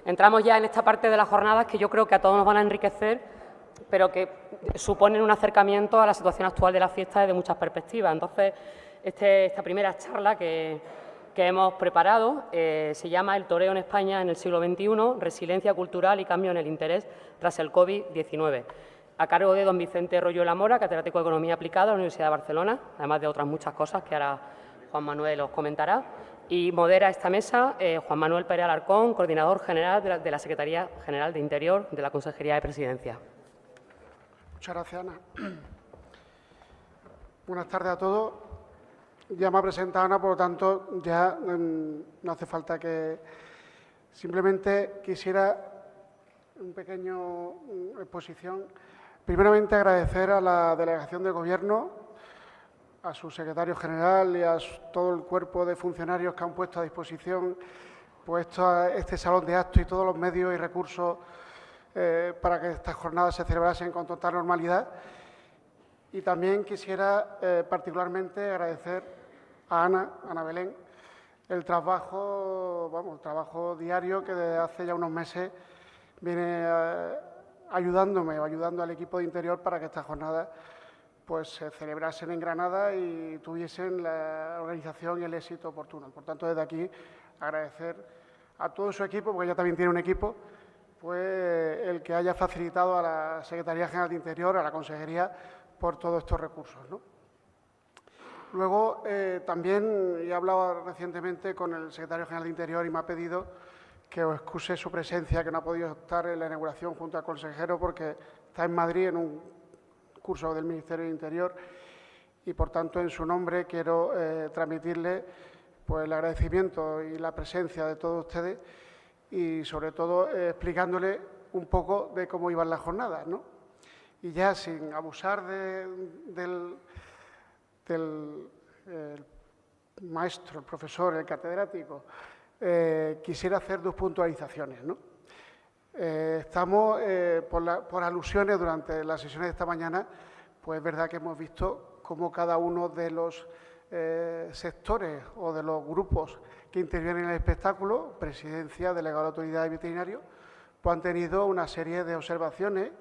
Entramos ya en esta parte de las jornadas que yo creo que a todos nos van a enriquecer, pero que suponen un acercamiento a la situación actual de la fiesta desde muchas perspectivas. Entonces, esta primera charla que hemos preparado se llama El toreo en España en el siglo XXI, resiliencia cultural y cambio en el interés tras el COVID-19, a cargo de don Vicente Royuela Mora, catedrático de Economía Aplicada de la Universidad de Barcelona, además de otras muchas cosas que ahora Juan Manuel os comentará. Y modera esta mesa Juan Manuel Pérez Alarcón, coordinador general de la Secretaría General de Interior de la Consejería de Presidencia. Muchas gracias, Ana. Buenas tardes a todos. Ya me ha presentado Ana, por lo tanto, ya no hace falta que... Simplemente quisiera un pequeño exposición. Primeramente, agradecer a la delegación de Gobierno, a su secretario general y a todo el cuerpo de funcionarios que han puesto a disposición este salón de actos y todos los medios y recursos para que estas jornadas se celebrasen con total normalidad. Y también quisiera particularmente agradecer a Ana Belén, el trabajo diario que desde hace ya unos meses viene ayudando al equipo de Interior para que estas jornadas pues se celebrasen en Granada y tuviesen la organización y el éxito oportuno. Por tanto, desde aquí agradecer a todo su equipo, porque ella también tiene un equipo, pues el que haya facilitado a la Secretaría General de Interior, a la Consejería, por todos estos recursos, ¿no? Luego, también he hablado recientemente con el Secretario General de Interior y me ha pedido que os excuse su presencia, que no ha podido estar en la inauguración junto al consejero porque está en Madrid en un curso del Ministerio de Interior y, por tanto, en su nombre quiero transmitirle pues, el agradecimiento y la presencia de todos ustedes y, sobre todo, explicándole un poco de cómo iban las jornadas, ¿no? Y ya, sin abusar del maestro, el profesor, el catedrático, quisiera hacer dos puntualizaciones, ¿no? Estamos, por alusiones durante las sesiones de esta mañana, pues es verdad que hemos visto cómo cada uno de los sectores o de los grupos que intervienen en el espectáculo, presidencia, delegado de autoridad y veterinario, pues han tenido una serie de observaciones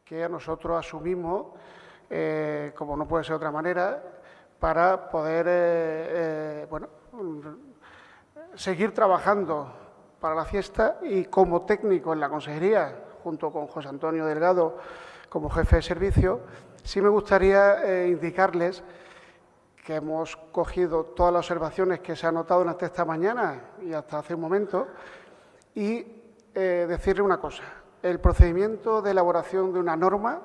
que nosotros asumimos, como no puede ser de otra manera, para poder seguir trabajando para la fiesta y como técnico en la consejería, junto con José Antonio Delgado como jefe de servicio, sí me gustaría indicarles que hemos cogido todas las observaciones que se han notado hasta esta mañana y hasta hace un momento y decirle una cosa. El procedimiento de elaboración de una norma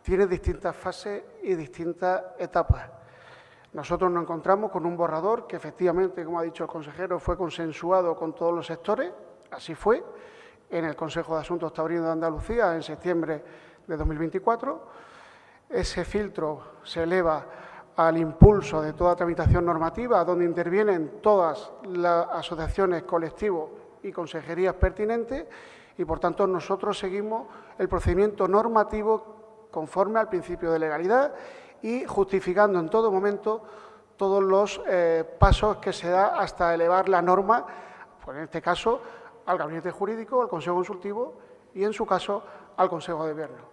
tiene distintas fases y distintas etapas. Nosotros nos encontramos con un borrador que, efectivamente, como ha dicho el consejero, fue consensuado con todos los sectores, así fue, en el Consejo de Asuntos Taurinos de Andalucía en septiembre de 2024. Ese filtro se eleva al impulso de toda tramitación normativa, donde intervienen todas las asociaciones, colectivos y consejerías pertinentes, y, por tanto, nosotros seguimos el procedimiento normativo conforme al principio de legalidad y justificando en todo momento todos los pasos que se da hasta elevar la norma, pues en este caso, al Gabinete Jurídico, al Consejo Consultivo y, en su caso, al Consejo de Gobierno.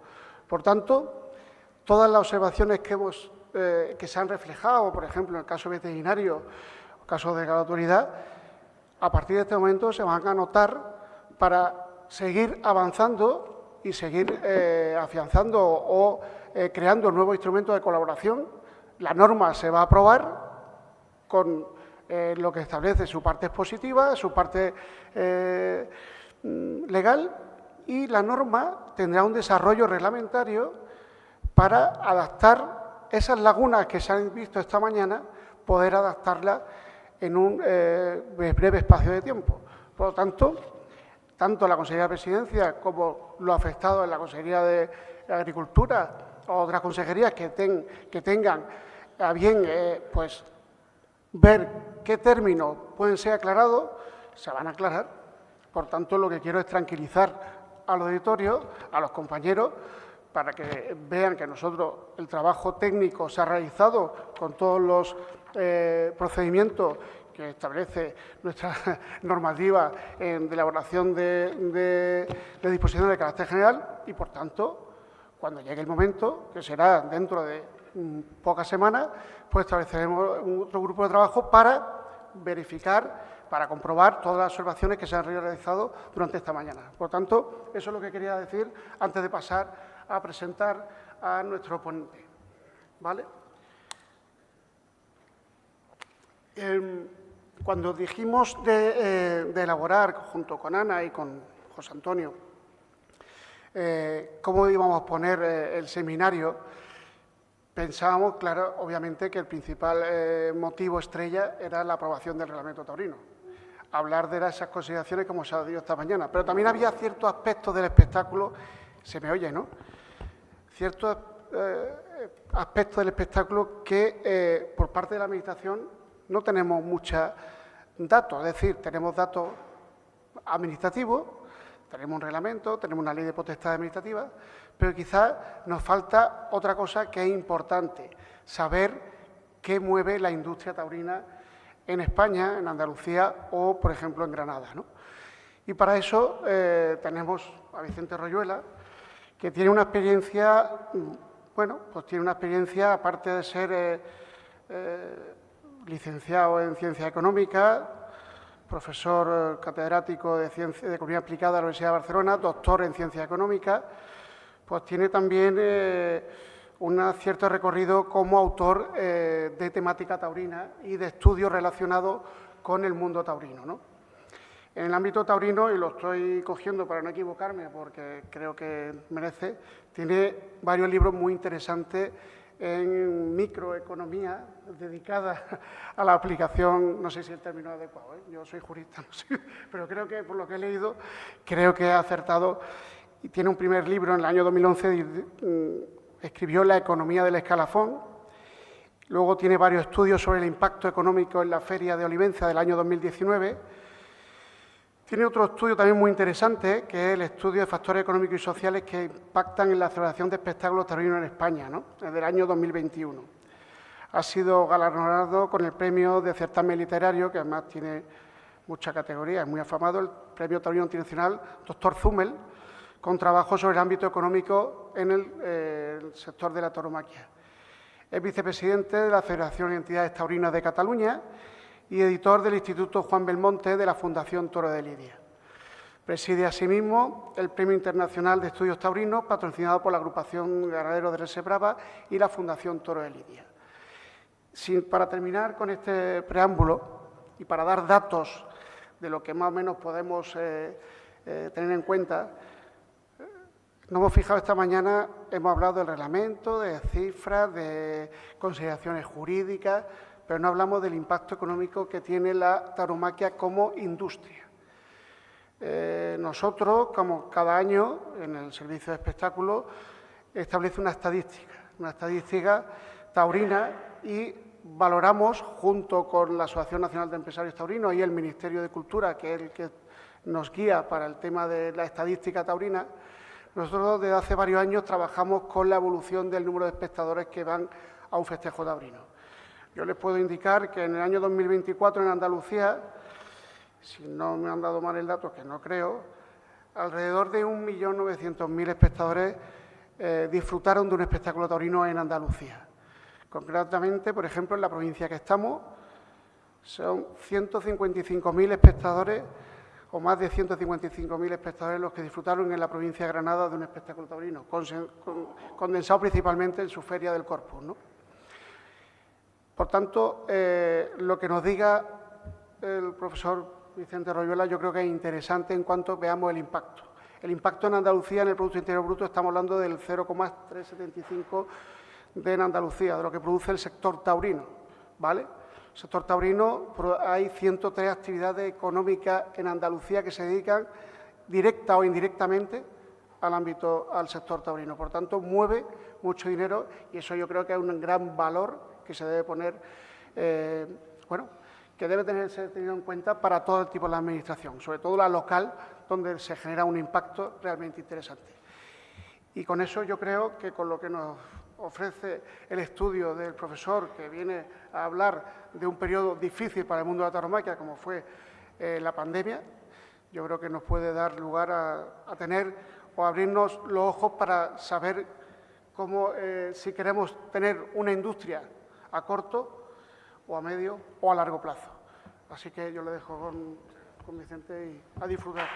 Por tanto, todas las observaciones que se han reflejado, por ejemplo, en el caso veterinario, el caso de la autoridad, a partir de este momento se van a anotar para seguir avanzando y seguir afianzando o creando nuevos instrumentos de colaboración. La norma se va a aprobar con lo que establece su parte expositiva, su parte legal, y la norma tendrá un desarrollo reglamentario para adaptar esas lagunas que se han visto esta mañana, poder adaptarlas en un breve espacio de tiempo. Por lo tanto, tanto la Consejería de Presidencia como lo afectado en la Consejería de Agricultura o otras consejerías que tengan a bien pues, ver qué términos pueden ser aclarados, se van a aclarar. Por tanto, lo que quiero es tranquilizar al auditorio, a los compañeros, para que vean que nosotros el trabajo técnico se ha realizado con todos los procedimientos que establece nuestra normativa de elaboración de disposiciones de carácter general y, por tanto, cuando llegue el momento, que será dentro de pocas semanas, pues estableceremos otro grupo de trabajo para verificar, para comprobar todas las observaciones que se han realizado durante esta mañana. Por tanto, eso es lo que quería decir antes de pasar a presentar a nuestro ponente. ¿Vale? Cuando dijimos de elaborar, junto con Ana y con José Antonio, cómo íbamos a poner el seminario, pensábamos, claro, obviamente, que el principal motivo estrella era la aprobación del reglamento taurino. Hablar de esas consideraciones como se ha dicho esta mañana. Pero también había ciertos aspectos del espectáculo, se me oye, ¿no? Ciertos aspectos del espectáculo que por parte de la Administración no tenemos muchos datos. Es decir, tenemos datos administrativos, tenemos un reglamento, tenemos una ley de potestad administrativa, pero quizás nos falta otra cosa que es importante, saber qué mueve la industria taurina en España, en Andalucía o, por ejemplo, en Granada, ¿no? Y para eso tenemos a Vicente Royuela, que tiene una experiencia, bueno, pues tiene una experiencia, aparte de ser licenciado en Ciencia Económica, profesor catedrático de Economía Aplicada de la Universidad de Barcelona, doctor en Ciencia Económica, pues tiene también un cierto recorrido como autor de temática taurina y de estudios relacionados con el mundo taurino, ¿no? En el ámbito taurino, y lo estoy cogiendo para no equivocarme porque creo que merece, tiene varios libros muy interesantes en microeconomía dedicada a la aplicación, no sé si el término es adecuado, yo soy jurista, no sé, pero creo que por lo que he leído, creo que ha acertado. Y tiene un primer libro en el año 2011, escribió La economía del escalafón. Luego tiene varios estudios sobre el impacto económico en la Feria de Olivenza del año 2019. Tiene otro estudio también muy interesante, que es el estudio de factores económicos y sociales que impactan en la celebración de espectáculos taurinos en España, ¿no? Desde el año 2021. Ha sido galardonado con el premio de certamen literario, que además tiene mucha categoría, es muy afamado, el Premio Taurino Internacional Dr. Zumel, con trabajo sobre el ámbito económico en el sector de la tauromaquia. Es vicepresidente de la Federación de Entidades Taurinas de Cataluña y editor del Instituto Juan Belmonte de la Fundación Toro de Lidia. Preside asimismo el Premio Internacional de Estudios Taurinos, patrocinado por la Agrupación Ganaderos de Res Brava y la Fundación Toro de Lidia. Para terminar con este preámbulo y para dar datos de lo que más o menos podemos tener en cuenta, nos hemos fijado esta mañana, hemos hablado del reglamento, de cifras, de consideraciones jurídicas, pero no hablamos del impacto económico que tiene la tauromaquia como industria. Nosotros, como cada año, en el Servicio de Espectáculos, establece una estadística taurina y valoramos, junto con la Asociación Nacional de Empresarios Taurinos y el Ministerio de Cultura, que es el que nos guía para el tema de la estadística taurina. Nosotros desde hace varios años trabajamos con la evolución del número de espectadores que van a un festejo taurino. Yo les puedo indicar que en el año 2024 en Andalucía, si no me han dado mal el dato, que no creo, alrededor de 1.900.000 espectadores disfrutaron de un espectáculo taurino en Andalucía. Concretamente, por ejemplo, en la provincia que estamos, son 155.000 espectadores o más de 155.000 espectadores los que disfrutaron en la provincia de Granada de un espectáculo taurino, condensado principalmente en su Feria del Corpus, ¿no? Por tanto, lo que nos diga el profesor Vicente Royuela yo creo que es interesante en cuanto veamos el impacto. El impacto en Andalucía en el Producto Interior Bruto estamos hablando del 0,375 en Andalucía, de lo que produce el sector taurino, ¿vale? El sector taurino, hay 103 actividades económicas en Andalucía que se dedican directa o indirectamente al sector taurino. Por tanto, mueve mucho dinero y eso yo creo que es un gran valor que se debe poner, que debe ser tenido en cuenta para todo el tipo de la administración, sobre todo la local, donde se genera un impacto realmente interesante. Y con eso yo creo que con lo que nos ofrece el estudio del profesor, que viene a hablar de un periodo difícil para el mundo de la tauromaquia, como fue la pandemia, yo creo que nos puede dar lugar a tener o abrirnos los ojos para saber cómo, si queremos tener una industria a corto o a medio o a largo plazo. Así que yo le dejo con Vicente y a disfrutar.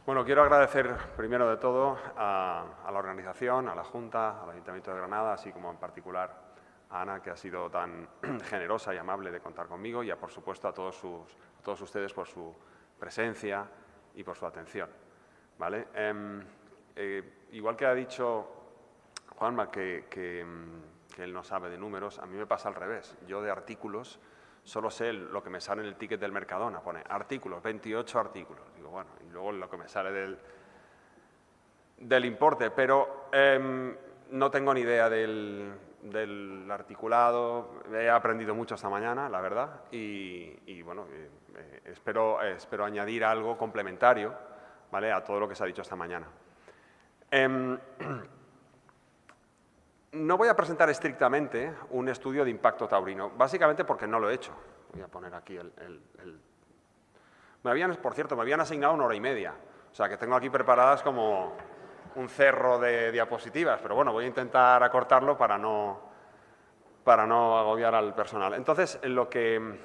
Bueno, quiero agradecer primero de todo a la organización, a la Junta, al Ayuntamiento de Granada, así como en particular a Ana, que ha sido tan generosa y amable de contar conmigo, y por supuesto a todos ustedes por su presencia y por su atención. ¿Vale? Igual que ha dicho Juanma que él no sabe de números, a mí me pasa al revés. Yo de artículos solo sé lo que me sale en el ticket del Mercadona, pone artículos, 28 artículos. Digo, bueno, y luego lo que me sale del importe, pero no tengo ni idea del articulado. He aprendido mucho esta mañana, la verdad, y bueno, espero añadir algo complementario, ¿vale?, a todo lo que se ha dicho esta mañana. No voy a presentar estrictamente un estudio de impacto taurino, básicamente porque no lo he hecho. Voy a poner aquí por cierto, me habían asignado 1 hora y media, o sea que tengo aquí preparadas como un cerro de diapositivas, pero bueno, voy a intentar acortarlo para no agobiar al personal. Entonces, lo que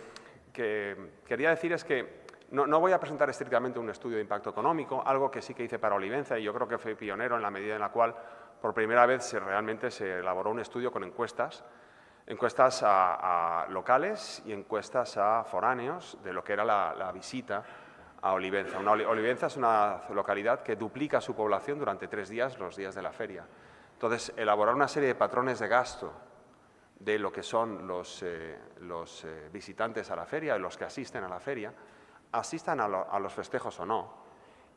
quería decir es que no voy a presentar estrictamente un estudio de impacto económico, algo que sí que hice para Olivenza, y yo creo que fue pionero en la medida en la cual por primera vez realmente se elaboró un estudio con encuestas a locales y encuestas a foráneos de lo que era la visita a Olivenza. Olivenza es una localidad que duplica su población durante 3 días, los días de la feria. Entonces, elaborar una serie de patrones de gasto de lo que son los visitantes a la feria, los que asisten a la feria, asistan a los festejos o no,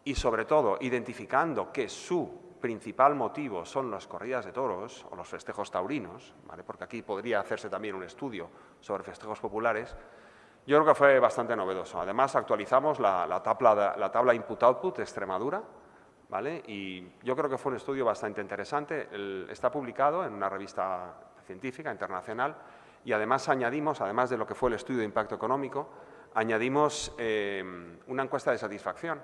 y sobre todo identificando que su principal motivo son las corridas de toros o los festejos taurinos, ¿vale?, porque aquí podría hacerse también un estudio sobre festejos populares. Yo creo que fue bastante novedoso. Además, actualizamos la tabla Input-Output de Extremadura, ¿vale?, y yo creo que fue un estudio bastante interesante. Está publicado en una revista científica internacional, y además añadimos, además de lo que fue el estudio de impacto económico, añadimos una encuesta de satisfacción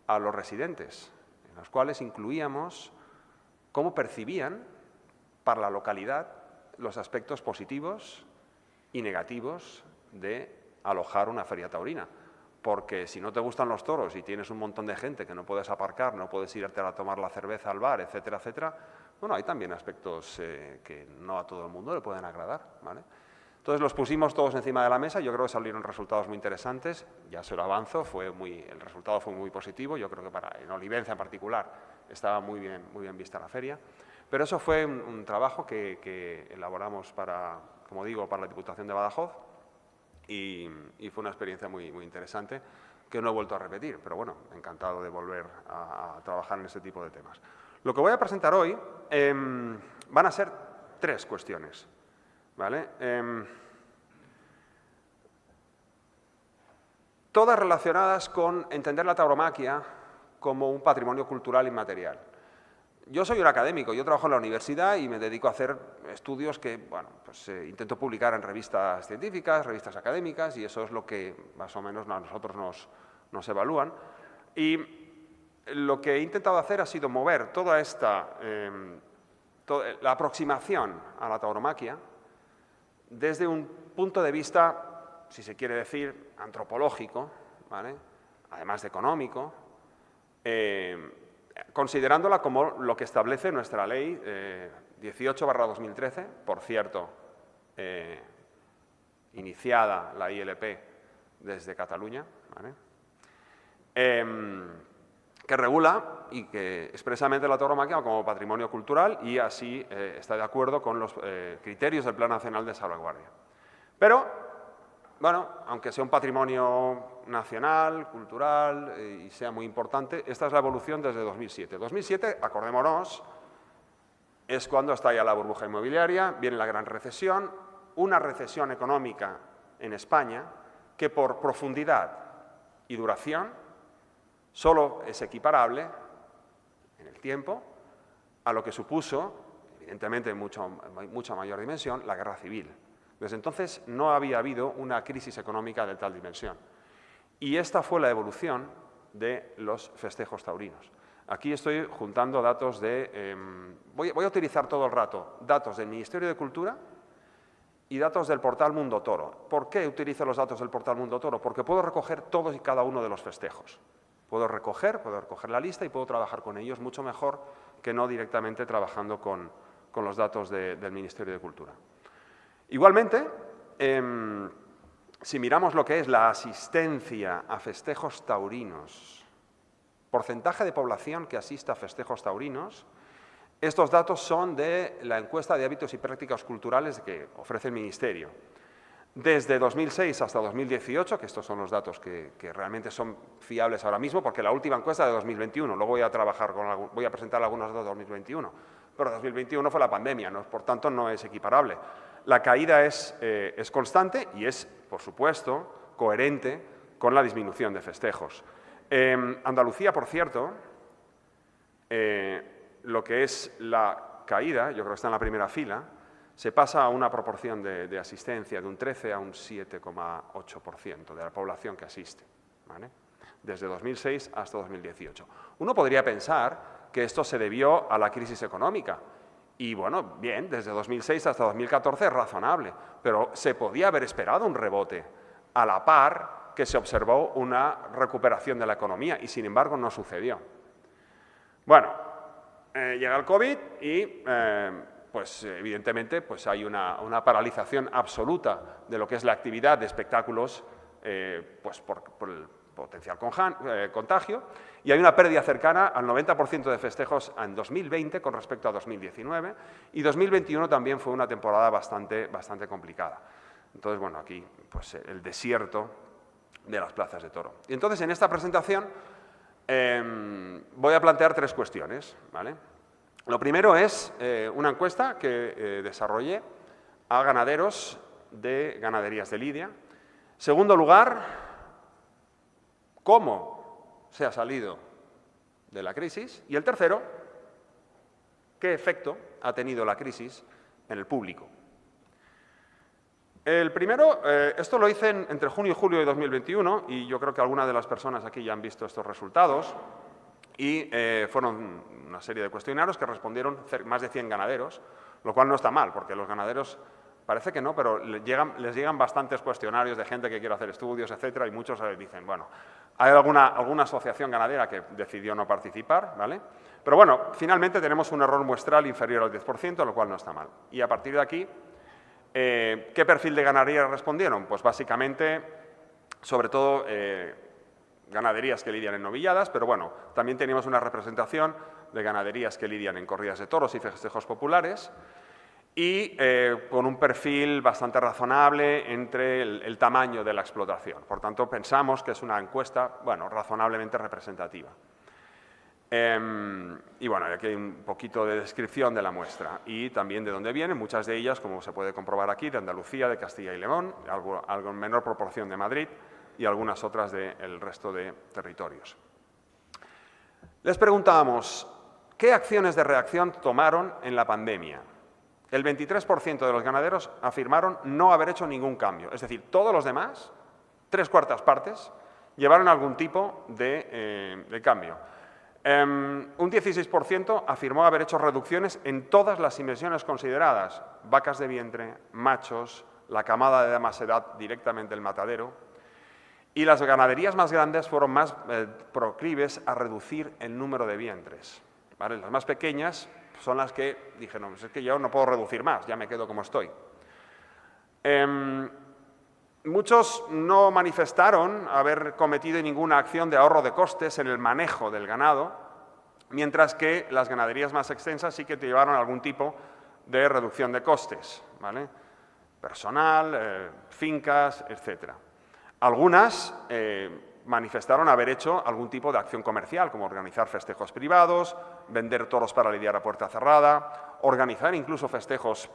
a los residentes, en los cuales incluíamos cómo percibían para la localidad los aspectos positivos y negativos de alojar una feria taurina. Porque si no te gustan los toros y tienes un montón de gente que no puedes aparcar, no puedes irte a tomar la cerveza al bar, etcétera, etcétera, bueno, hay también aspectos que no a todo el mundo le pueden agradar, ¿vale? Entonces los pusimos todos encima de la mesa. Yo creo que salieron resultados muy interesantes, ya se lo avanzo, el resultado fue muy positivo. Yo creo que en Olivenza en particular estaba muy bien vista la feria, pero eso fue un trabajo que elaboramos como digo, para la Diputación de Badajoz, y fue una experiencia muy interesante que no he vuelto a repetir, pero bueno, encantado de volver a trabajar en este tipo de temas. Lo que voy a presentar hoy van a ser 3 cuestiones. ¿Vale? Todas relacionadas con entender la tauromaquia como un patrimonio cultural inmaterial. Yo soy un académico, yo trabajo en la universidad y me dedico a hacer estudios que, bueno, pues intento publicar en revistas científicas, revistas académicas, y eso es lo que más o menos a nosotros nos evalúan. Y lo que he intentado hacer ha sido mover toda la aproximación a la tauromaquia desde un punto de vista, si se quiere decir, antropológico, ¿vale?, además de económico, considerándola como lo que establece nuestra ley 18/2013, por cierto, iniciada la ILP desde Cataluña, ¿vale?, que regula y que expresamente la tauromaquia como patrimonio cultural, y así está de acuerdo con los criterios del Plan Nacional de Salvaguardia. Pero, bueno, aunque sea un patrimonio nacional, cultural y sea muy importante, esta es la evolución desde 2007. 2007, acordémonos, es cuando estalla la burbuja inmobiliaria, viene la gran recesión, una recesión económica en España que por profundidad y duración solo es equiparable en el tiempo a lo que supuso, evidentemente en mucha mayor dimensión, la guerra civil. Desde entonces no había habido una crisis económica de tal dimensión. Y esta fue la evolución de los festejos taurinos. Aquí estoy juntando datos de... voy a utilizar todo el rato datos del Ministerio de Cultura y datos del portal Mundo Toro. ¿Por qué utilizo los datos del portal Mundo Toro? Porque puedo recoger todos y cada uno de los festejos. Puedo recoger la lista y puedo trabajar con ellos mucho mejor que no directamente trabajando con los datos del Ministerio de Cultura. Igualmente, si miramos lo que es la asistencia a festejos taurinos, porcentaje de población que asista a festejos taurinos, estos datos son de la encuesta de hábitos y prácticas culturales que ofrece el Ministerio. Desde 2006 hasta 2018, que estos son los datos que realmente son fiables ahora mismo, porque la última encuesta es de 2021, luego voy a presentar algunos datos de 2021, pero 2021 fue la pandemia, ¿no? Por tanto no es equiparable. La caída es constante y es, por supuesto, coherente con la disminución de festejos. Andalucía, por cierto, lo que es la caída, yo creo que está en la primera fila, se pasa a una proporción de asistencia de un 13 a un 7,8% de la población que asiste, ¿vale? Desde 2006 hasta 2018. Uno podría pensar que esto se debió a la crisis económica. Y bueno, bien, desde 2006 hasta 2014 es razonable, pero se podía haber esperado un rebote a la par que se observó una recuperación de la economía y, sin embargo, no sucedió. Bueno, llega el COVID y, pues, evidentemente, pues hay una paralización absoluta de lo que es la actividad de espectáculos pues por el potencial contagio, y hay una pérdida cercana al 90% de festejos en 2020 con respecto a 2019, y 2021 también fue una temporada bastante complicada. Entonces, bueno, aquí pues el desierto de las plazas de toro. Y entonces, en esta presentación voy a plantear tres cuestiones, ¿vale? Lo primero es una encuesta que desarrollé a ganaderos de ganaderías de lidia. Segundo lugar, cómo se ha salido de la crisis. Y el tercero, qué efecto ha tenido la crisis en el público. El primero, esto lo hice entre junio y julio de 2021 y yo creo que algunas de las personas aquí ya han visto estos resultados y fueron una serie de cuestionarios que respondieron más de 100 ganaderos, lo cual no está mal porque los ganaderos, parece que no, pero les llegan bastantes cuestionarios de gente que quiere hacer estudios, etcétera, y muchos dicen, bueno, hay alguna asociación ganadera que decidió no participar, ¿vale? Pero bueno, finalmente tenemos un error muestral inferior al 10%, lo cual no está mal. Y a partir de aquí, ¿qué perfil de ganadería respondieron? Pues básicamente, sobre todo, ganaderías que lidian en novilladas, pero bueno, también teníamos una representación de ganaderías que lidian en corridas de toros y festejos populares, y con un perfil bastante razonable entre el tamaño de la explotación. Por tanto, pensamos que es una encuesta, bueno, razonablemente representativa. Y bueno, aquí hay un poquito de descripción de la muestra y también de dónde vienen, muchas de ellas, como se puede comprobar aquí, de Andalucía, de Castilla y León, algo en menor proporción de Madrid y algunas otras del resto de territorios. Les preguntábamos, ¿qué acciones de reacción tomaron en la pandemia? El 23% de los ganaderos afirmaron no haber hecho ningún cambio. Es decir, todos los demás, 3/4 partes, llevaron algún tipo de cambio. Un 16% afirmó haber hecho reducciones en todas las inversiones consideradas. Vacas de vientre, machos, la camada de más edad directamente el matadero. Y las ganaderías más grandes fueron más proclives a reducir el número de vientres, ¿vale? Las más pequeñas son las que dije, no, es que yo no puedo reducir más, ya me quedo como estoy. Muchos no manifestaron haber cometido ninguna acción de ahorro de costes en el manejo del ganado, mientras que las ganaderías más extensas sí que llevaron algún tipo de reducción de costes, ¿vale? Personal, fincas, etc. Algunas manifestaron haber hecho algún tipo de acción comercial, como organizar festejos privados, vender toros para lidiar a puerta cerrada, organizar incluso festejos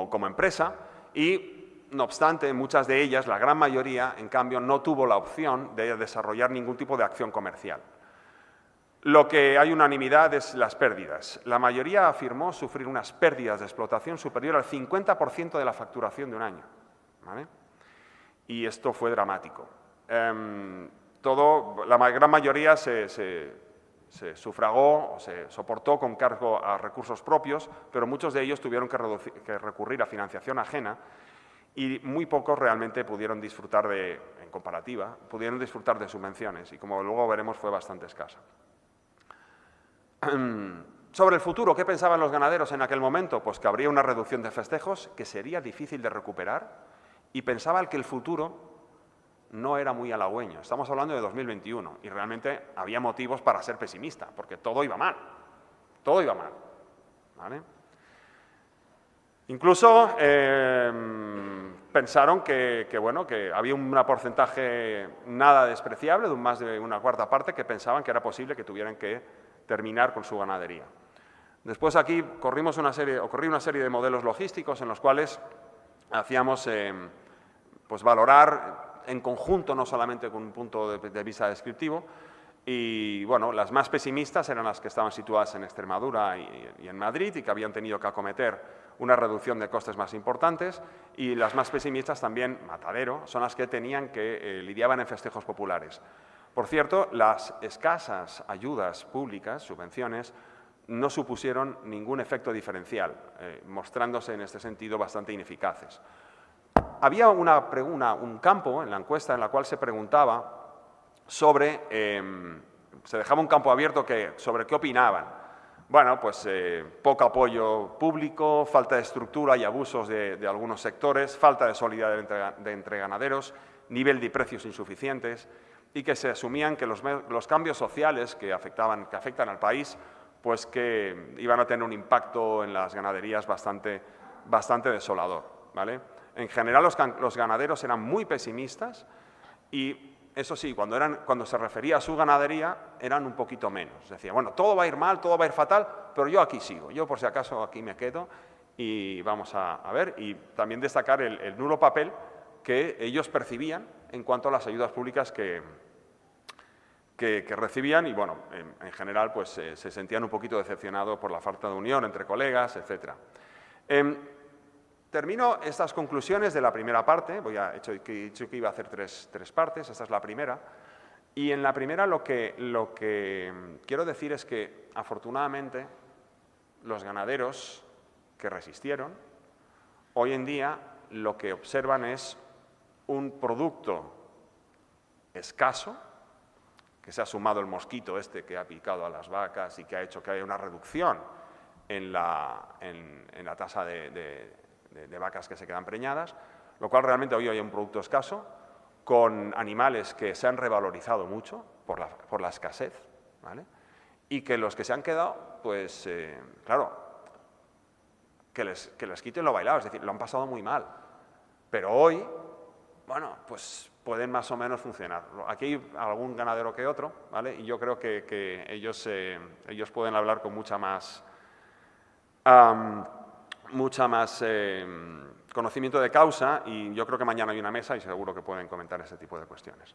como empresa y, no obstante, muchas de ellas, la gran mayoría, en cambio, no tuvo la opción de desarrollar ningún tipo de acción comercial. Lo que hay unanimidad es las pérdidas. La mayoría afirmó sufrir unas pérdidas de explotación superior al 50% de la facturación de un año, ¿vale? Y esto fue dramático. La gran mayoría se sufragó o se soportó con cargo a recursos propios, pero muchos de ellos tuvieron que recurrir a financiación ajena y muy pocos realmente pudieron disfrutar en comparativa, pudieron disfrutar de subvenciones y, como luego veremos, fue bastante escasa. Sobre el futuro, ¿qué pensaban los ganaderos en aquel momento? Pues que habría una reducción de festejos, que sería difícil de recuperar, y pensaban que el futuro no era muy halagüeño. Estamos hablando de 2021 y realmente había motivos para ser pesimista, porque todo iba mal, ¿vale? Incluso pensaron que había un porcentaje nada despreciable, de más de una cuarta parte, que pensaban que era posible que tuvieran que terminar con su ganadería. Después aquí ocurrió una serie de modelos logísticos en los cuales hacíamos valorar en conjunto, no solamente con un punto de vista descriptivo, y bueno, las más pesimistas eran las que estaban situadas en Extremadura y en Madrid y que habían tenido que acometer una reducción de costes más importantes, y las más pesimistas también, Matadero, son las que lidiaban en festejos populares. Por cierto, las escasas ayudas públicas, subvenciones, no supusieron ningún efecto diferencial, mostrándose en este sentido bastante ineficaces. Había un campo en la encuesta en la cual se preguntaba sobre, se dejaba un campo abierto sobre qué opinaban. Bueno, pues poco apoyo público, falta de estructura y abusos de algunos sectores, falta de solidaridad entre ganaderos, nivel de precios insuficientes, y que se asumían que los cambios sociales que afectan al país, pues que iban a tener un impacto en las ganaderías bastante desolador, ¿vale? En general los ganaderos eran muy pesimistas y, eso sí, cuando se refería a su ganadería eran un poquito menos. Decía, bueno, todo va a ir mal, todo va a ir fatal, pero yo aquí sigo, yo por si acaso aquí me quedo y vamos a ver. Y también destacar el nulo papel que ellos percibían en cuanto a las ayudas públicas que recibían y, bueno, en general pues se sentían un poquito decepcionados por la falta de unión entre colegas, etc. Termino estas conclusiones de la primera parte. He dicho que iba a hacer tres partes, esta es la primera. Y en la primera lo que quiero decir es que, afortunadamente, los ganaderos que resistieron, hoy en día lo que observan es un producto escaso, que se ha sumado el mosquito que ha picado a las vacas y que ha hecho que haya una reducción en la tasa de vacas que se quedan preñadas, lo cual realmente hoy hay un producto escaso, con animales que se han revalorizado mucho por la escasez, ¿vale? Y que los que se han quedado, pues, claro, que les quiten lo bailado, es decir, lo han pasado muy mal. Pero hoy, bueno, pues pueden más o menos funcionar. Aquí hay algún ganadero que otro, ¿vale? Y yo creo que ellos pueden hablar con mucha más conocimiento de causa, y yo creo que mañana hay una mesa y seguro que pueden comentar ese tipo de cuestiones.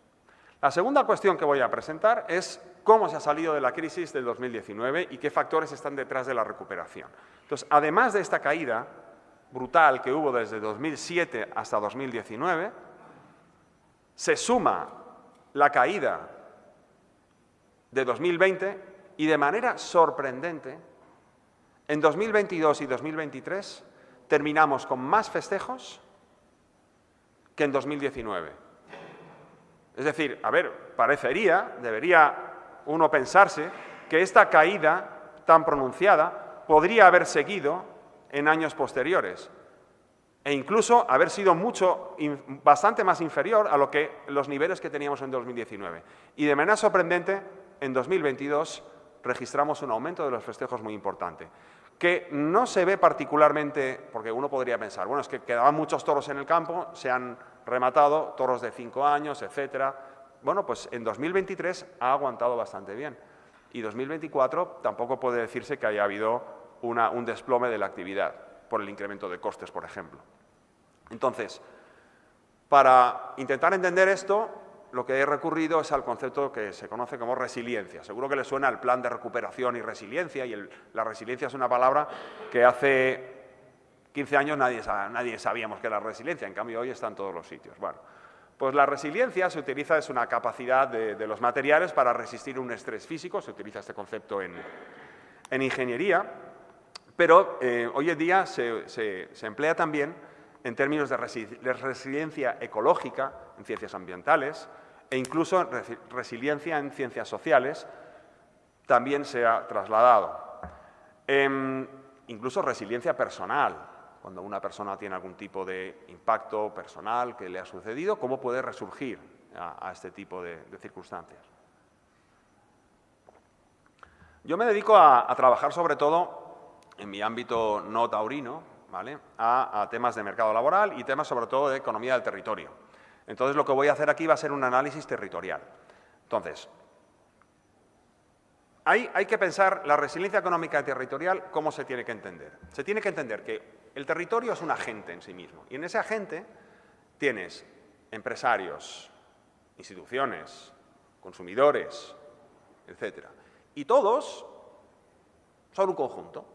La segunda cuestión que voy a presentar es cómo se ha salido de la crisis del 2019 y qué factores están detrás de la recuperación. Entonces, además de esta caída brutal que hubo desde 2007 hasta 2019, se suma la caída de 2020 y, de manera sorprendente, en 2022 y 2023 terminamos con más festejos que en 2019. Es decir, a ver, debería uno pensarse que esta caída tan pronunciada podría haber seguido en años posteriores e incluso haber sido bastante más inferior a los niveles que teníamos en 2019. Y de manera sorprendente, en 2022 registramos un aumento de los festejos muy importante, que no se ve particularmente, porque uno podría pensar, bueno, es que quedaban muchos toros en el campo, se han rematado, toros de 5 años, etcétera. Bueno, pues en 2023 ha aguantado bastante bien. Y 2024 tampoco puede decirse que haya habido un desplome de la actividad. por el incremento de costes, por ejemplo. Entonces, para intentar entender esto, lo que he recurrido es al concepto que se conoce como resiliencia. Seguro que le suena el plan de recuperación y resiliencia, y la resiliencia es una palabra que hace 15 años nadie sabíamos que era resiliencia, en cambio hoy está en todos los sitios. Bueno, pues la resiliencia se utiliza, es una capacidad de los materiales para resistir un estrés físico, se utiliza este concepto en ingeniería, pero hoy en día se emplea también en términos de resiliencia ecológica, en ciencias ambientales, e incluso resiliencia en ciencias sociales, también se ha trasladado. Incluso resiliencia personal, cuando una persona tiene algún tipo de impacto personal que le ha sucedido, ¿cómo puede resurgir a este tipo de circunstancias? Yo me dedico a trabajar sobre todo en mi ámbito no taurino, ¿vale?, a temas de mercado laboral y temas sobre todo de economía del territorio. Entonces, lo que voy a hacer aquí va a ser un análisis territorial. Entonces, hay que pensar la resiliencia económica y territorial, ¿cómo se tiene que entender? Se tiene que entender que el territorio es un agente en sí mismo, y en ese agente tienes empresarios, instituciones, consumidores, etcétera. Y todos son un conjunto.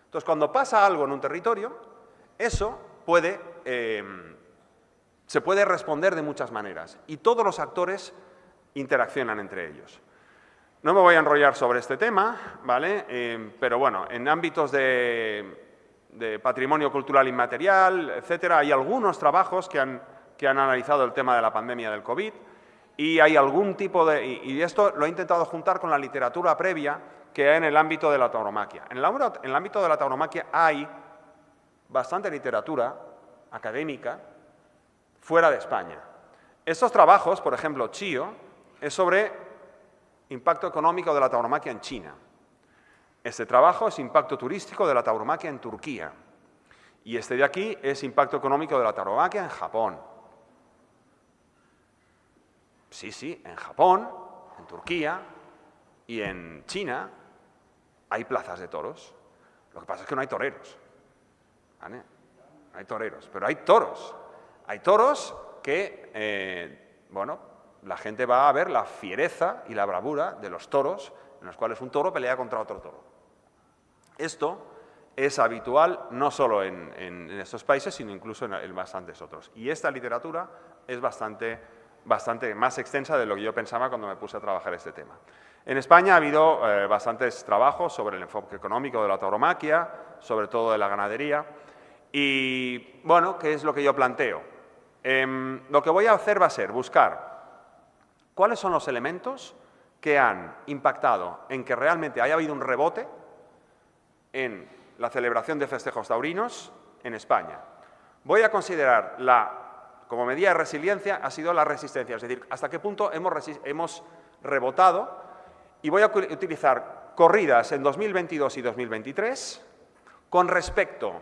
Entonces, cuando pasa algo en un territorio, eso se puede responder de muchas maneras, y todos los actores interaccionan entre ellos. No me voy a enrollar sobre este tema, ¿vale? Pero bueno, en ámbitos de patrimonio cultural inmaterial, etcétera, hay algunos trabajos que han analizado el tema de la pandemia del COVID, y hay algún tipo de... Y esto lo he intentado juntar con la literatura previa que hay en el ámbito de la tauromaquia. En el ámbito de la tauromaquia hay bastante literatura académica fuera de España. Estos trabajos, por ejemplo, Chío, es sobre impacto económico de la tauromaquia en China. Este trabajo es impacto turístico de la tauromaquia en Turquía. Y este de aquí es impacto económico de la tauromaquia en Japón. Sí, en Japón, en Turquía y en China hay plazas de toros. Lo que pasa es que no hay toreros, ¿vale? No hay toreros, pero hay toros. Hay toros que, bueno, la gente va a ver la fiereza y la bravura de los toros, en los cuales un toro pelea contra otro toro. Esto es habitual no solo en estos países, sino incluso en bastantes otros. Y esta literatura es bastante más extensa de lo que yo pensaba cuando me puse a trabajar este tema. En España ha habido bastantes trabajos sobre el enfoque económico de la tauromaquia, sobre todo de la ganadería. Y, bueno, ¿qué es lo que yo planteo? Lo que voy a hacer va a ser buscar cuáles son los elementos que han impactado en que realmente haya habido un rebote en la celebración de festejos taurinos en España. Voy a considerar como medida de resiliencia ha sido la resistencia, es decir, hasta qué punto hemos rebotado, y voy a utilizar corridas en 2022 y 2023 con respecto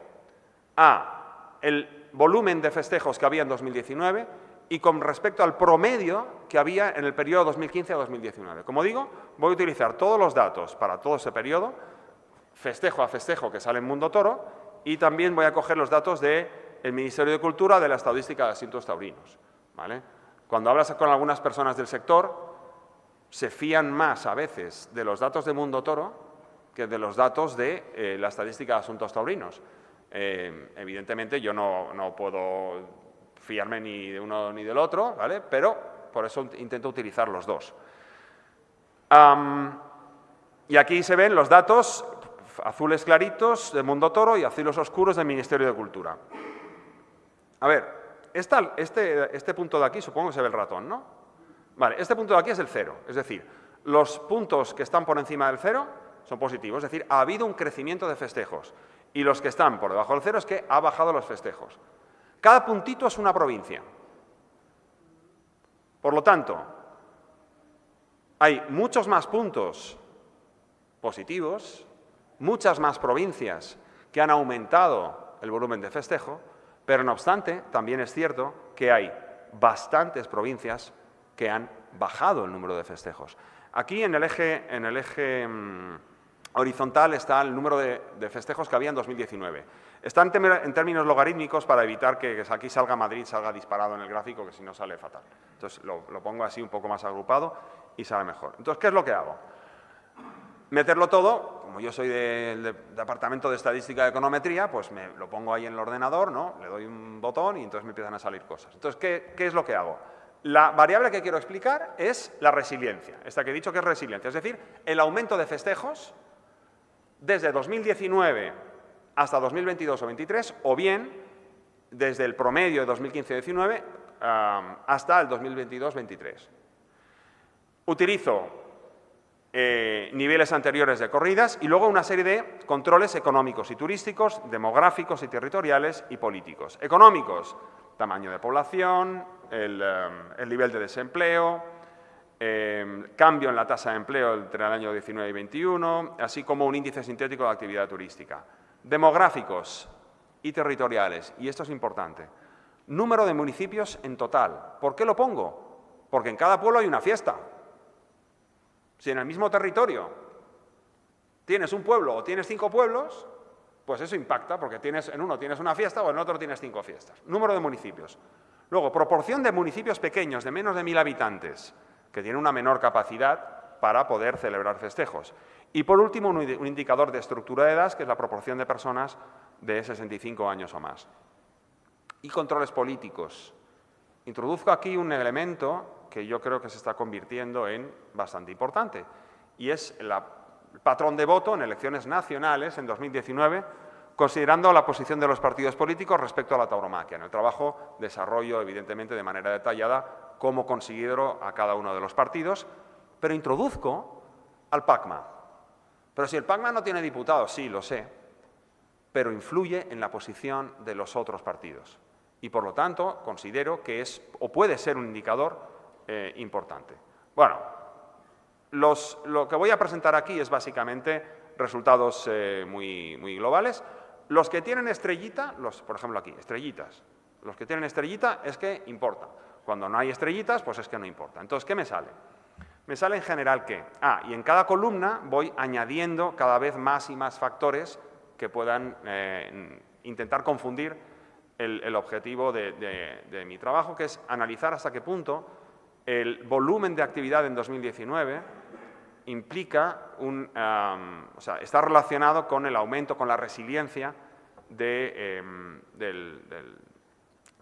a el volumen de festejos que había en 2019 y con respecto al promedio que había en el periodo 2015 a 2019. Como digo, voy a utilizar todos los datos para todo ese periodo, festejo a festejo que sale en Mundo Toro, y también voy a coger los datos del Ministerio de Cultura de la Estadística de Asuntos Taurinos, ¿vale? Cuando hablas con algunas personas del sector, se fían más a veces de los datos de Mundo Toro que de los datos de la Estadística de Asuntos Taurinos. Evidentemente yo no puedo fiarme ni de uno ni del otro, ¿vale? Pero por eso intento utilizar los dos. Y aquí se ven los datos azules claritos de Mundo Toro y azules oscuros del Ministerio de Cultura. A ver, este punto de aquí, supongo que se ve el ratón, ¿no? Vale, este punto de aquí es el 0, es decir, los puntos que están por encima del 0 son positivos, es decir, ha habido un crecimiento de festejos, y los que están por debajo del 0 es que ha bajado los festejos. Cada puntito es una provincia. Por lo tanto, hay muchos más puntos positivos, muchas más provincias que han aumentado el volumen de festejo, pero no obstante, también es cierto que hay bastantes provincias que han bajado el número de festejos. Aquí en el eje horizontal está el número de festejos que había en 2019. Está en términos logarítmicos para evitar que aquí salga Madrid, salga disparado en el gráfico, que si no sale fatal. Entonces lo pongo así un poco más agrupado y sale mejor. Entonces, ¿qué es lo que hago? Meterlo todo, como yo soy del Departamento de Estadística y Econometría, pues me lo pongo ahí en el ordenador, ¿no? Le doy un botón y entonces me empiezan a salir cosas. Entonces, ¿qué es lo que hago? La variable que quiero explicar es la resiliencia, esta que he dicho que es resiliencia, es decir, el aumento de festejos desde 2019 hasta 2022 o 2023, o bien desde el promedio de 2015-19 hasta el 2022-23. Utilizo niveles anteriores de corridas y luego una serie de controles económicos y turísticos, demográficos y territoriales y políticos. Económicos, tamaño de población, el nivel de desempleo, cambio en la tasa de empleo entre el año 19 y 21, así como un índice sintético de actividad turística. Demográficos y territoriales, y esto es importante, número de municipios en total. ¿Por qué lo pongo? Porque en cada pueblo hay una fiesta. Si en el mismo territorio tienes un pueblo o tienes 5 pueblos, pues eso impacta, porque en uno tienes una fiesta o en otro tienes 5 fiestas. Número de municipios. Luego, proporción de municipios pequeños, de menos de 1000 habitantes, que tienen una menor capacidad para poder celebrar festejos. Y por último, un indicador de estructura de edad, que es la proporción de personas de 65 años o más. Y controles políticos. Introduzco aquí un elemento que yo creo que se está convirtiendo en bastante importante, y es el patrón de voto en elecciones nacionales en 2019, considerando la posición de los partidos políticos respecto a la tauromaquia. En el trabajo desarrollo, evidentemente, de manera detallada cómo considero a cada uno de los partidos, pero introduzco al PACMA. Pero si el PACMA no tiene diputados, sí, lo sé, pero influye en la posición de los otros partidos. Y, por lo tanto, considero que es o puede ser un indicador importante. Bueno, lo que voy a presentar aquí es básicamente resultados muy globales. Los que tienen estrellita, por ejemplo aquí, estrellitas, los que tienen estrellita es que importa. Cuando no hay estrellitas, pues es que no importa. Entonces, ¿qué me sale? Me sale en general que, y en cada columna voy añadiendo cada vez más y más factores que puedan intentar confundir el objetivo de mi trabajo, que es analizar hasta qué punto el volumen de actividad en 2019 implica está relacionado con el aumento, con la resiliencia de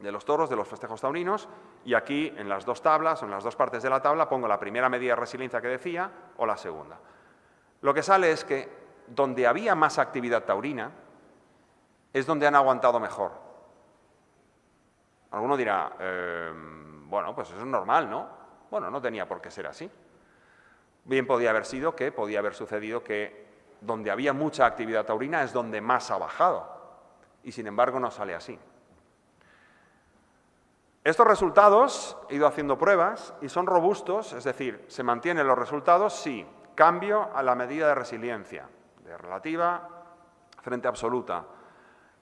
los toros, de los festejos taurinos, y aquí en las dos tablas, o en las dos partes de la tabla, pongo la primera medida de resiliencia que decía o la segunda. Lo que sale es que donde había más actividad taurina es donde han aguantado mejor. Alguno dirá, bueno, pues eso es normal, ¿no? Bueno, no tenía por qué ser así. Bien podía haber sucedido que donde había mucha actividad taurina es donde más ha bajado, y sin embargo no sale así. Estos resultados, he ido haciendo pruebas y son robustos, es decir, se mantienen los resultados si cambio a la medida de resiliencia, de relativa frente a absoluta.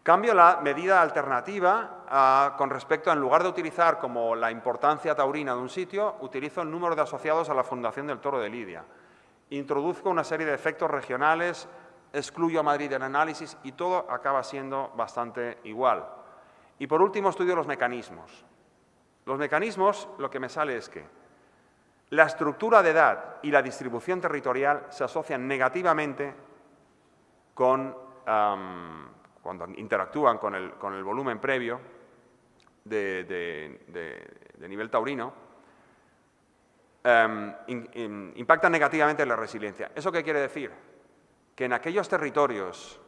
Cambio la medida alternativa con respecto a, en lugar de utilizar como la importancia taurina de un sitio, utilizo el número de asociados a la Fundación del Toro de Lidia. Introduzco una serie de efectos regionales, excluyo a Madrid del análisis y todo acaba siendo bastante igual. Y por último estudio los mecanismos. Los mecanismos, lo que me sale es que la estructura de edad y la distribución territorial se asocian negativamente cuando interactúan con el volumen previo de nivel taurino, impactan negativamente en la resiliencia. ¿Eso qué quiere decir? Que en aquellos territorios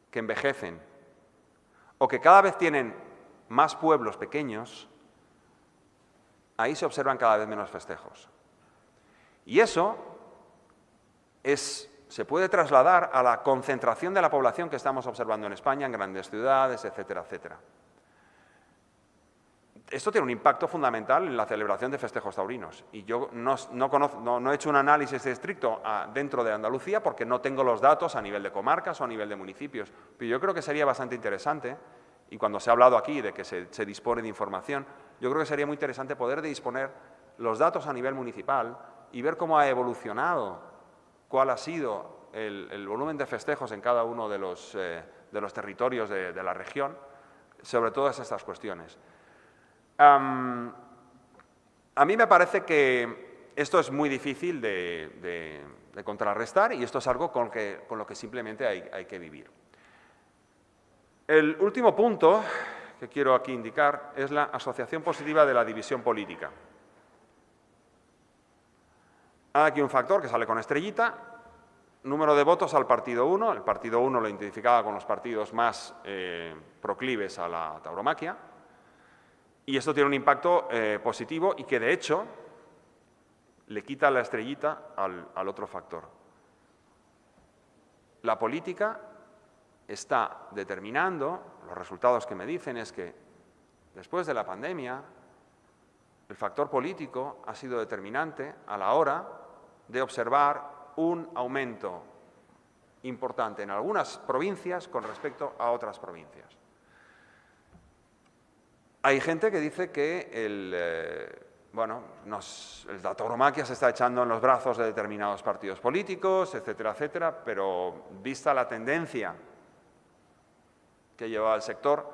que envejecen o que cada vez tienen más pueblos pequeños, ahí se observan cada vez menos festejos. Y eso se puede trasladar a la concentración de la población que estamos observando en España, en grandes ciudades, etcétera, etcétera. Esto tiene un impacto fundamental en la celebración de festejos taurinos. Y yo no he hecho un análisis estricto dentro de Andalucía porque no tengo los datos a nivel de comarcas o a nivel de municipios. Pero yo creo que sería bastante interesante, y cuando se ha hablado aquí de que se dispone de información, yo creo que sería muy interesante poder disponer los datos a nivel municipal y ver cómo ha evolucionado, cuál ha sido el volumen de festejos en cada uno de los territorios de la región sobre todas estas cuestiones. A mí me parece que esto es muy difícil de contrarrestar y esto es algo con lo que simplemente hay que vivir. El último punto que quiero aquí indicar es la asociación positiva de la división política. Hay aquí un factor que sale con estrellita, número de votos al partido 1. El partido 1 lo identificaba con los partidos más proclives a la tauromaquia y esto tiene un impacto positivo y que de hecho le quita la estrellita al otro factor. La política está determinando, los resultados que me dicen es que después de la pandemia el factor político ha sido determinante a la hora de observar un aumento importante en algunas provincias con respecto a otras provincias. Hay gente que dice que la tauromaquia se está echando en los brazos de determinados partidos políticos, etcétera, etcétera, pero vista la tendencia que lleva el sector,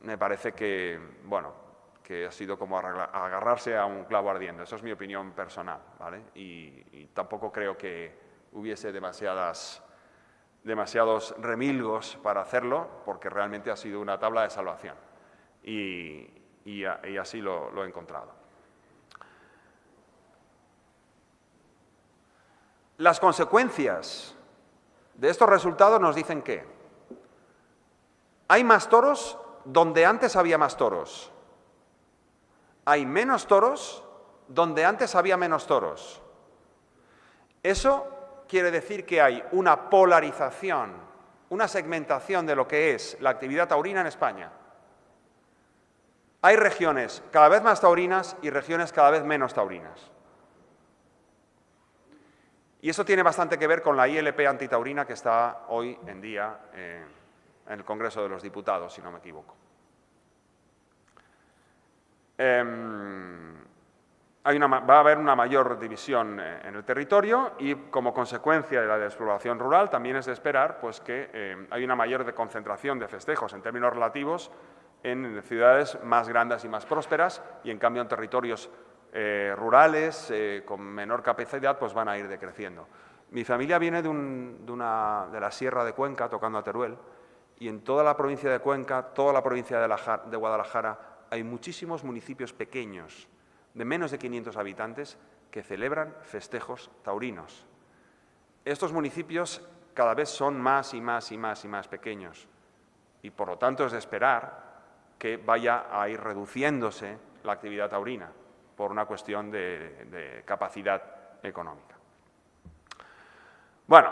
me parece que ha sido como agarrarse a un clavo ardiendo. Eso es mi opinión personal, ¿vale? Y tampoco creo que hubiese demasiados remilgos para hacerlo, porque realmente ha sido una tabla de salvación. Y así lo he encontrado. Las consecuencias de estos resultados nos dicen que hay más toros donde antes había más toros. Hay menos toros donde antes había menos toros. Eso quiere decir que hay una polarización, una segmentación de lo que es la actividad taurina en España. Hay regiones cada vez más taurinas y regiones cada vez menos taurinas. Y eso tiene bastante que ver con la ILP antitaurina que está hoy en día en el Congreso de los Diputados, si no me equivoco. Va a haber una mayor división en el territorio y como consecuencia de la despoblación rural también es de esperar pues, que hay una mayor concentración de festejos en términos relativos en ciudades más grandes y más prósperas y en cambio en territorios rurales con menor capacidad pues van a ir decreciendo. Mi familia viene de la Sierra de Cuenca, tocando a Teruel, y en toda la provincia de Cuenca, toda la provincia de Guadalajara, hay muchísimos municipios pequeños, de menos de 500 habitantes, que celebran festejos taurinos. Estos municipios cada vez son más y más y más y más pequeños, y por lo tanto es de esperar que vaya a ir reduciéndose la actividad taurina por una cuestión de capacidad económica. Bueno,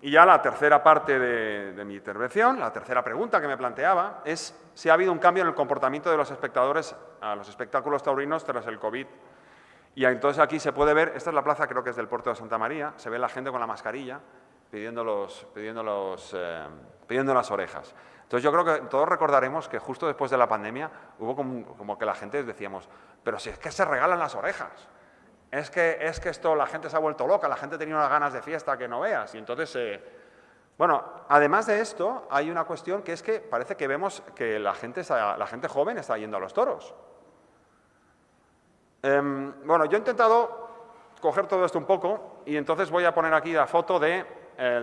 y ya la tercera parte de mi intervención, la tercera pregunta que me planteaba es si ha habido un cambio en el comportamiento de los espectadores a los espectáculos taurinos tras el COVID. Y entonces aquí se puede ver, esta es la plaza, creo que es del Puerto de Santa María, se ve la gente con la mascarilla pidiendo las orejas. Entonces yo creo que todos recordaremos que justo después de la pandemia hubo como que la gente decíamos, pero si es que se regalan las orejas. Es que esto, la gente se ha vuelto loca, la gente tenía unas ganas de fiesta que no veas. Y entonces, además de esto, hay una cuestión que es que parece que vemos que la gente joven está yendo a los toros. Yo he intentado coger todo esto un poco y entonces voy a poner aquí la foto del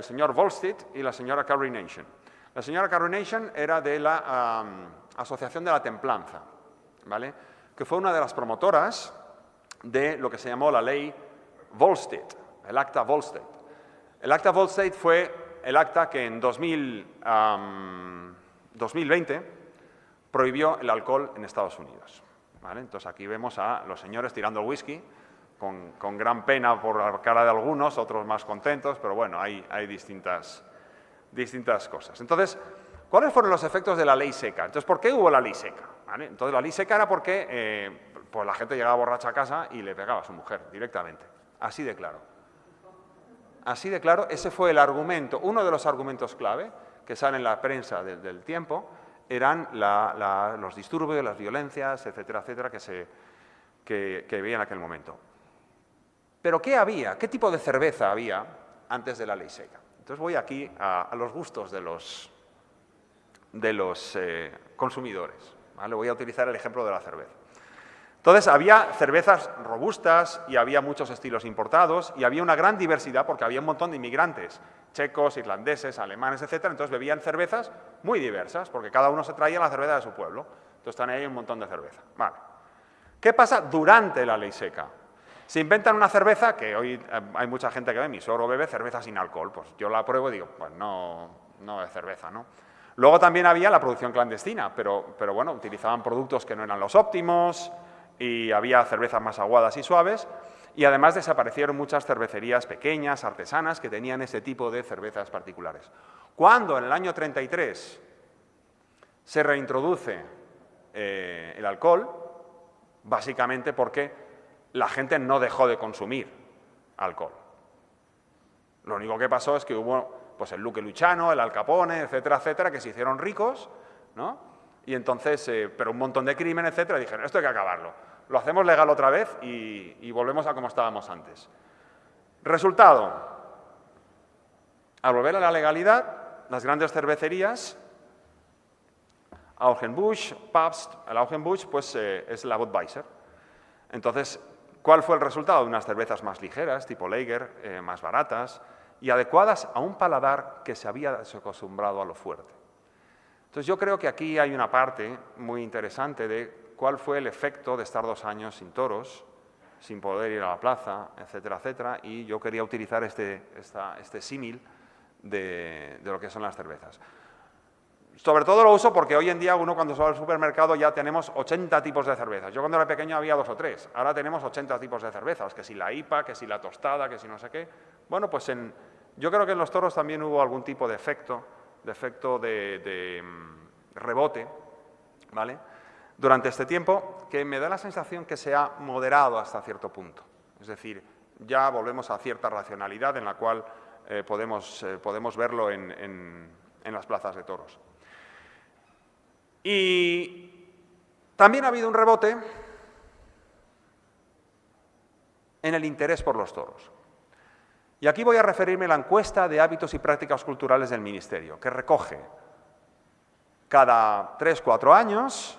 señor Volstead y la señora Carrie Nation. La señora Carrie Nation era de la Asociación de la Templanza, ¿vale? Que fue una de las promotoras de lo que se llamó la ley Volstead, el Acta Volstead. El Acta Volstead fue el acta que en 2020 prohibió el alcohol en Estados Unidos. ¿Vale? Entonces aquí vemos a los señores tirando el whisky, con gran pena por la cara de algunos, otros más contentos, pero bueno, hay distintas cosas. Entonces, ¿cuáles fueron los efectos de la ley seca? Entonces, ¿por qué hubo la ley seca? ¿Vale? Entonces, la ley seca era porque pues la gente llegaba borracha a casa y le pegaba a su mujer directamente. Así de claro. Así de claro, ese fue el argumento, uno de los argumentos clave que sale en la prensa del tiempo, eran los disturbios, las violencias, etcétera, etcétera, que había en aquel momento. Pero ¿qué había? ¿Qué tipo de cerveza había antes de la ley seca? Entonces voy aquí a los gustos de los consumidores, ¿vale? Voy a utilizar el ejemplo de la cerveza. Entonces había cervezas robustas y había muchos estilos importados y había una gran diversidad porque había un montón de inmigrantes, checos, irlandeses, alemanes, etc. Entonces bebían cervezas muy diversas porque cada uno se traía la cerveza de su pueblo. Entonces están ahí un montón de cerveza. Vale. ¿Qué pasa durante la ley seca? Se inventan una cerveza que hoy hay mucha gente que ve, mi suegro bebe cerveza sin alcohol. Pues yo la pruebo y digo, pues no es cerveza, ¿no? Luego también había la producción clandestina, pero bueno, utilizaban productos que no eran los óptimos y había cervezas más aguadas y suaves, y además desaparecieron muchas cervecerías pequeñas, artesanas, que tenían ese tipo de cervezas particulares. Cuando en el año 33 se reintroduce el alcohol, básicamente porque la gente no dejó de consumir alcohol. Lo único que pasó es que hubo pues, el Luque Luciano, el Al Capone, etcétera, etcétera, que se hicieron ricos, ¿no? Y entonces, pero un montón de crimen, etcétera, dijeron, esto hay que acabarlo. Lo hacemos legal otra vez y volvemos a como estábamos antes. Resultado, al volver a la legalidad, las grandes cervecerías, Anheuser-Busch, Pabst, el Anheuser-Busch, pues es la Budweiser. Entonces, ¿cuál fue el resultado? De unas cervezas más ligeras, tipo Lager, más baratas y adecuadas a un paladar que se había acostumbrado a lo fuerte. Entonces, yo creo que aquí hay una parte muy interesante de cuál fue el efecto de estar 2 años sin toros, sin poder ir a la plaza, etcétera, etcétera, y yo quería utilizar este símil de lo que son las cervezas. Sobre todo lo uso porque hoy en día uno cuando se va al supermercado ya tenemos 80 tipos de cervezas. Yo cuando era pequeño había 2 o 3, ahora tenemos 80 tipos de cervezas, que si la IPA, que si la tostada, que si no sé qué. Bueno, pues yo creo que en los toros también hubo algún tipo de efecto de rebote, ¿vale? Durante este tiempo, que me da la sensación que se ha moderado hasta cierto punto. Es decir, ya volvemos a cierta racionalidad en la cual podemos verlo en las plazas de toros. Y también ha habido un rebote en el interés por los toros. Y aquí voy a referirme a la encuesta de hábitos y prácticas culturales del Ministerio, que recoge cada 3-4 años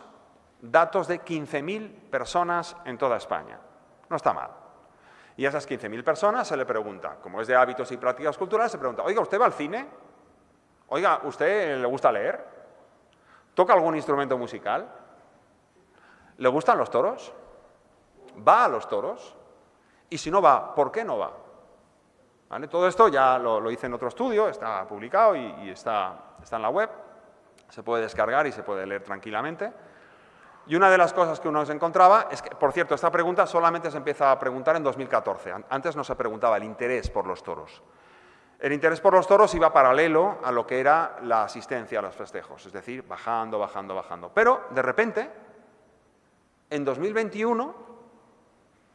datos de 15.000 personas en toda España. No está mal. Y a esas 15.000 personas se le pregunta, como es de hábitos y prácticas culturales, se pregunta, oiga, ¿usted va al cine? Oiga, ¿usted le gusta leer? ¿Toca algún instrumento musical? ¿Le gustan los toros? ¿Va a los toros? Y si no va, ¿por qué no va? ¿Vale? Todo esto ya lo hice en otro estudio, está publicado y está en la web, se puede descargar y se puede leer tranquilamente. Y una de las cosas que uno se encontraba es que, por cierto, esta pregunta solamente se empieza a preguntar en 2014. Antes no se preguntaba el interés por los toros. El interés por los toros iba paralelo a lo que era la asistencia a los festejos, es decir, bajando, bajando, bajando. Pero, de repente, en 2021,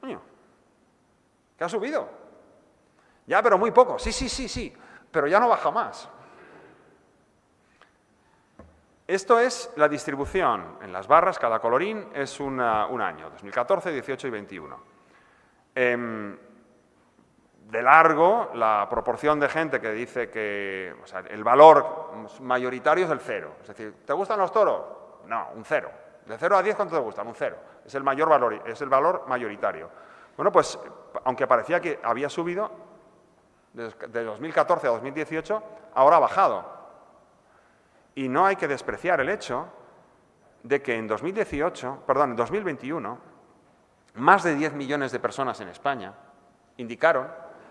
coño, ¿qué ha subido? Ya, pero muy poco. Sí, pero ya no baja más. Esto es la distribución en las barras, cada colorín es un año, 2014, 18 y 21. De largo, la proporción de gente que dice que o sea, el valor mayoritario es el 0. Es decir, ¿te gustan los toros? No, un 0. De 0 a 10, ¿cuánto te gustan? Un 0. Es el mayor valor, es el valor mayoritario. Bueno, pues, aunque parecía que había subido, de 2014 a 2018, ahora ha bajado. Y no hay que despreciar el hecho de que en 2021, más de 10 millones de personas en España indicaron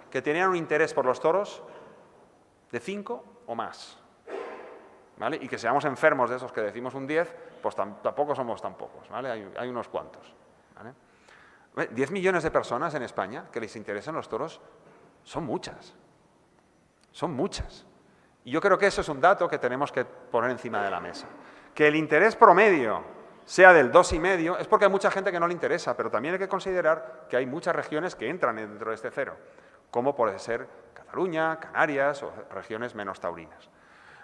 que tenían un interés por los toros de 5 o más. ¿Vale? Y que seamos enfermos de esos que decimos un 10, pues tampoco somos tan pocos, ¿vale? Hay unos cuantos. ¿Vale? 10 millones de personas en España que les interesan los toros son muchas. Son muchas. Y yo creo que eso es un dato que tenemos que poner encima de la mesa. Que el interés promedio sea del 2,5 es porque hay mucha gente que no le interesa, pero también hay que considerar que hay muchas regiones que entran dentro de este 0, como puede ser Cataluña, Canarias o regiones menos taurinas.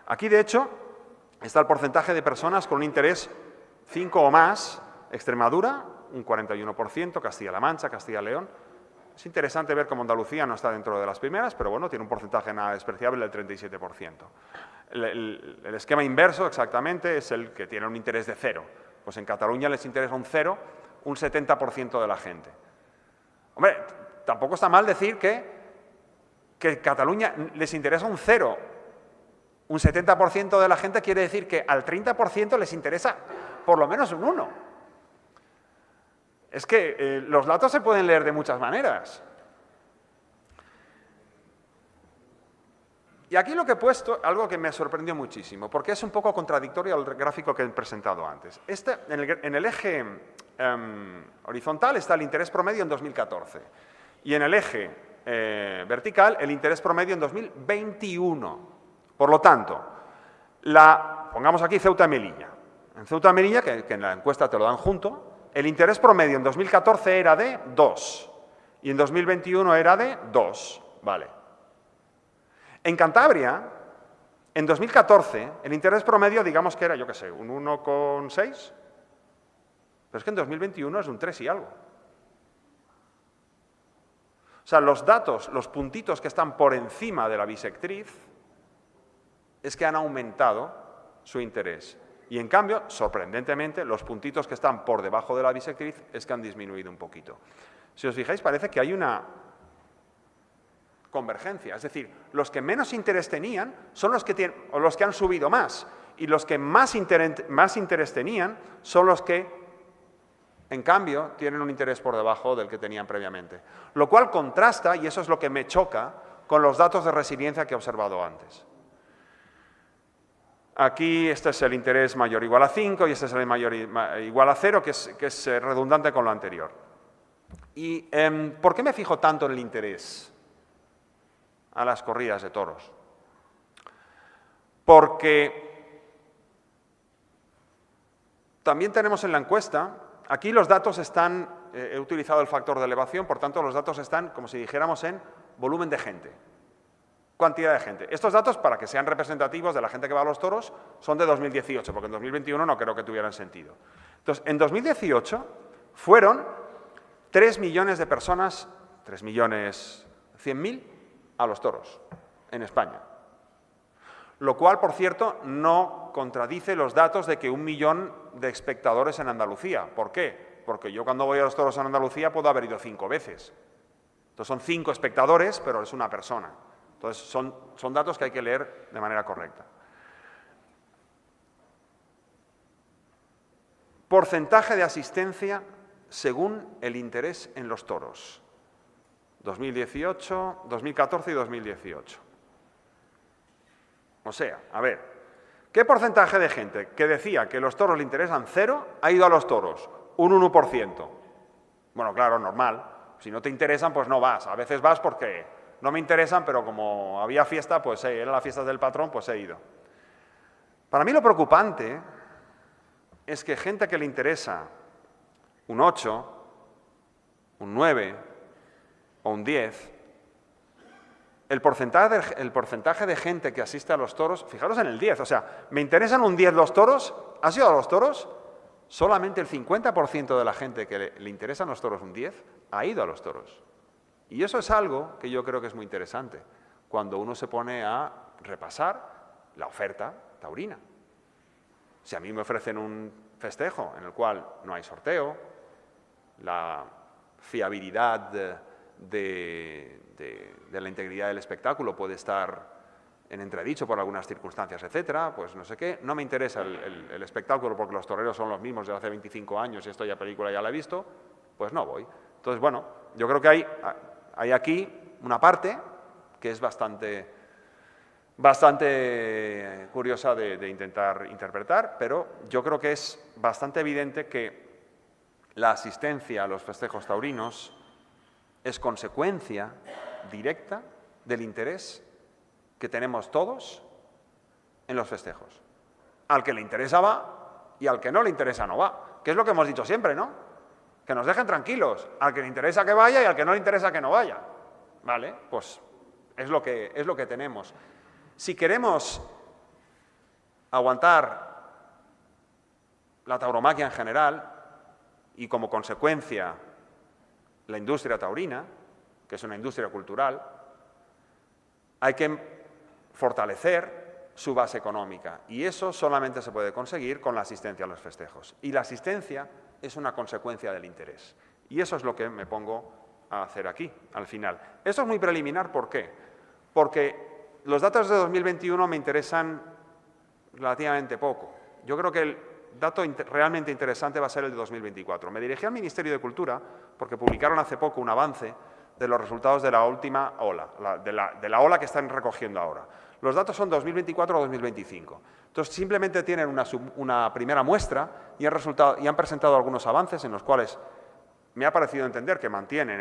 Aquí, de hecho, está el porcentaje de personas con un interés 5 o más, Extremadura, un 41%, Castilla-La Mancha, Castilla-León, Es interesante ver cómo Andalucía no está dentro de las primeras, pero bueno, tiene un porcentaje nada despreciable del 37%. El esquema inverso exactamente es el que tiene un interés de 0. Pues en Cataluña les interesa un 0, un 70% de la gente. Hombre, tampoco está mal decir que Cataluña les interesa un 0. Un 70% de la gente quiere decir que al 30% les interesa por lo menos un 1. Es que los datos se pueden leer de muchas maneras. Y aquí lo que he puesto, algo que me sorprendió muchísimo, porque es un poco contradictorio al gráfico que he presentado antes. En el eje horizontal está el interés promedio en 2014 y en el eje vertical el interés promedio en 2021. Por lo tanto, pongamos aquí Ceuta y Melilla. En Ceuta y Melilla, que en la encuesta te lo dan junto, el interés promedio en 2014 era de 2 y en 2021 era de 2. Vale. En Cantabria, en 2014, el interés promedio, digamos que era, yo qué sé, un 1,6, pero es que en 2021 es un 3 y algo. O sea, los datos, los puntitos que están por encima de la bisectriz, es que han aumentado su interés. Y en cambio, sorprendentemente, los puntitos que están por debajo de la bisectriz es que han disminuido un poquito. Si os fijáis, parece que hay una convergencia. Es decir, los que menos interés tenían son los que han subido más. Y los que más interés tenían son los que, en cambio, tienen un interés por debajo del que tenían previamente. Lo cual contrasta, y eso es lo que me choca, con los datos de resiliencia que he observado antes. Aquí este es el interés mayor o igual a 5 y este es el mayor igual a 0, que es redundante con lo anterior. ¿Y por qué me fijo tanto en el interés a las corridas de toros? Porque también tenemos en la encuesta, aquí los datos están, he utilizado el factor de elevación, por tanto los datos están, como si dijéramos, en volumen de gente. Cantidad de gente. Estos datos, para que sean representativos de la gente que va a los toros, son de 2018, porque en 2021 no creo que tuvieran sentido. Entonces, en 2018 fueron 3 millones de personas, 3.100.000, a los toros en España. Lo cual, por cierto, no contradice los datos de que 1 millón de espectadores en Andalucía. ¿Por qué? Porque yo cuando voy a los toros en Andalucía puedo haber ido 5 veces. Entonces son 5 espectadores, pero es una persona. Entonces, son datos que hay que leer de manera correcta. Porcentaje de asistencia según el interés en los toros. 2018, 2014 y 2018. O sea, a ver, ¿qué porcentaje de gente que decía que los toros le interesan 0 ha ido a los toros? Un 1%. Bueno, claro, normal. Si no te interesan, pues no vas. A veces vas porque no me interesan, pero como había fiesta, pues eran las fiestas del patrón, pues he ido. Para mí lo preocupante es que gente que le interesa un 8, un 9 o un 10, el porcentaje de gente que asiste a los toros, fijaros en el 10, o sea, me interesan un 10 los toros, ¿has ido a los toros? Solamente el 50% de la gente que le interesan los toros un 10 ha ido a los toros. Y eso es algo que yo creo que es muy interesante, cuando uno se pone a repasar la oferta taurina. Si a mí me ofrecen un festejo en el cual no hay sorteo, la fiabilidad de la integridad del espectáculo puede estar en entredicho por algunas circunstancias, etcétera, pues no sé qué, no me interesa el espectáculo porque los toreros son los mismos de hace 25 años y esto ya película ya la he visto, pues no voy. Entonces, bueno, yo creo que hay aquí una parte que es bastante curiosa de intentar interpretar, pero yo creo que es bastante evidente que la asistencia a los festejos taurinos es consecuencia directa del interés que tenemos todos en los festejos. Al que le interesa va y al que no le interesa no va, que es lo que hemos dicho siempre, ¿no? Que nos dejen tranquilos, al que le interesa que vaya y al que no le interesa que no vaya. ¿Vale? Pues es lo que tenemos. Si queremos aguantar la tauromaquia en general y como consecuencia la industria taurina, que es una industria cultural, hay que fortalecer su base económica y eso solamente se puede conseguir con la asistencia a los festejos. Y la asistencia es una consecuencia del interés. Y eso es lo que me pongo a hacer aquí, al final. Esto es muy preliminar, ¿por qué? Porque los datos de 2021 me interesan relativamente poco. Yo creo que el dato realmente interesante va a ser el de 2024. Me dirigí al Ministerio de Cultura porque publicaron hace poco un avance de los resultados de la última ola, de la ola que están recogiendo ahora. Los datos son 2024 a 2025. Entonces, simplemente tienen una primera muestra y han presentado algunos avances en los cuales me ha parecido entender que mantienen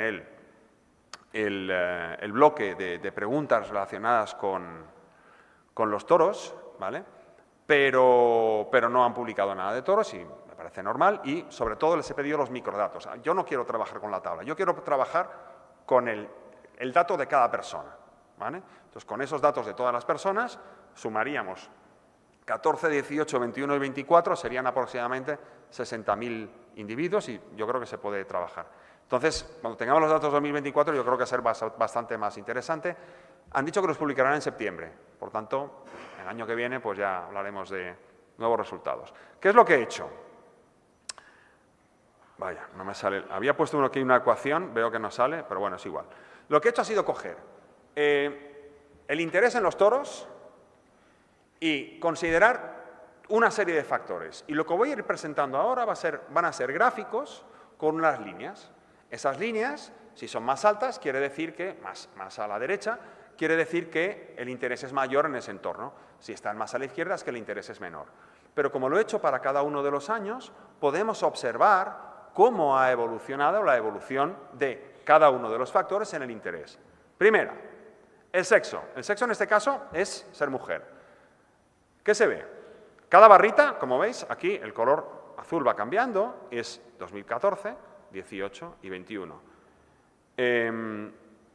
el bloque de preguntas relacionadas con los toros, ¿vale? Pero no han publicado nada de toros y me parece normal y, sobre todo, les he pedido los microdatos. Yo no quiero trabajar con la tabla, yo quiero trabajar con el dato de cada persona, ¿vale? Entonces, con esos datos de todas las personas, sumaríamos 14, 18, 21 y 24, serían aproximadamente 60.000 individuos y yo creo que se puede trabajar. Entonces, cuando tengamos los datos de 2024, yo creo que va a ser bastante más interesante. Han dicho que los publicarán en septiembre, por tanto, el año que viene pues ya hablaremos de nuevos resultados. ¿Qué es lo que he hecho? Vaya, no me sale. Había puesto aquí una ecuación, veo que no sale, pero bueno, es igual. Lo que he hecho ha sido coger el interés en los toros y considerar una serie de factores. Y lo que voy a ir presentando ahora van a ser gráficos con unas líneas. Esas líneas, si son más altas, quiere decir que, más a la derecha, quiere decir que el interés es mayor en ese entorno. Si están más a la izquierda, es que el interés es menor. Pero como lo he hecho para cada uno de los años, podemos observar cómo ha evolucionado la evolución de cada uno de los factores en el interés. Primera, el sexo. El sexo en este caso es ser mujer. ¿Qué se ve? Cada barrita, como veis, aquí el color azul va cambiando, es 2014, 18 y 21.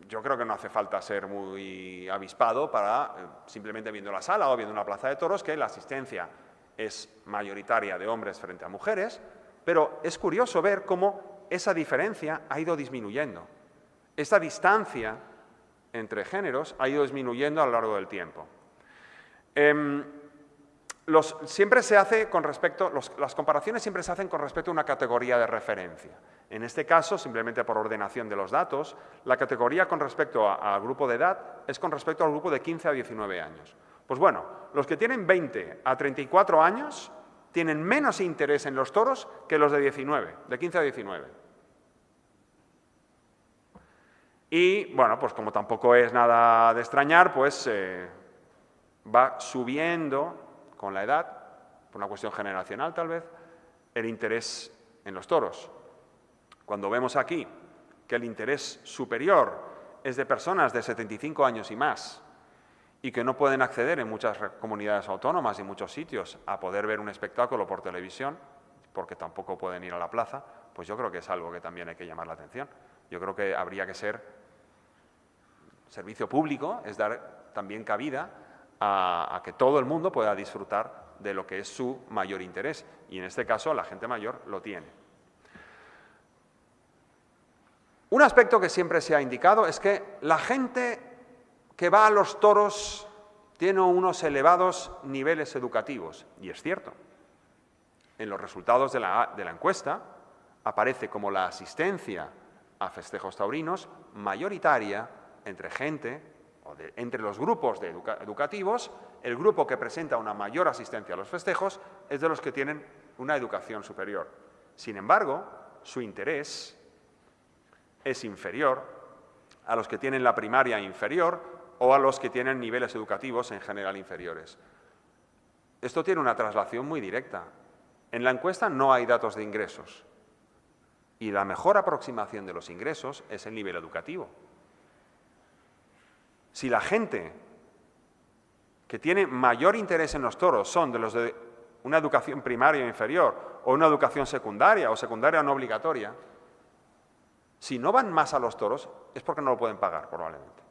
Yo creo que no hace falta ser muy avispado para, simplemente viendo la sala o viendo una plaza de toros, que la asistencia es mayoritaria de hombres frente a mujeres, pero es curioso ver cómo esa diferencia ha ido disminuyendo. Esta distancia entre géneros ha ido disminuyendo a lo largo del tiempo. Siempre se hace con respecto, las comparaciones siempre se hacen con respecto a una categoría de referencia. En este caso, simplemente por ordenación de los datos, la categoría con respecto al grupo de edad es con respecto al grupo de 15 a 19 años. Pues bueno, los que tienen 20 a 34 años tienen menos interés en los toros que los de 19, de 15 a 19. Y, bueno, pues como tampoco es nada de extrañar, pues va subiendo con la edad, por una cuestión generacional tal vez, el interés en los toros. Cuando vemos aquí que el interés superior es de personas de 75 años y más y que no pueden acceder en muchas comunidades autónomas y muchos sitios a poder ver un espectáculo por televisión, porque tampoco pueden ir a la plaza, pues yo creo que es algo que también hay que llamar la atención. Yo creo que habría que ser servicio público, es dar también cabida a que todo el mundo pueda disfrutar de lo que es su mayor interés. Y en este caso la gente mayor lo tiene. Un aspecto que siempre se ha indicado es que la gente que va a los toros tiene unos elevados niveles educativos. Y es cierto. En los resultados de la encuesta aparece como la asistencia a festejos taurinos mayoritaria entre gente, entre los grupos educativos, el grupo que presenta una mayor asistencia a los festejos es de los que tienen una educación superior. Sin embargo, su interés es inferior a los que tienen la primaria inferior o a los que tienen niveles educativos en general inferiores. Esto tiene una traslación muy directa. En la encuesta no hay datos de ingresos y la mejor aproximación de los ingresos es el nivel educativo. Si la gente que tiene mayor interés en los toros son de los de una educación primaria inferior o una educación secundaria o secundaria no obligatoria, si no van más a los toros es porque no lo pueden pagar, probablemente.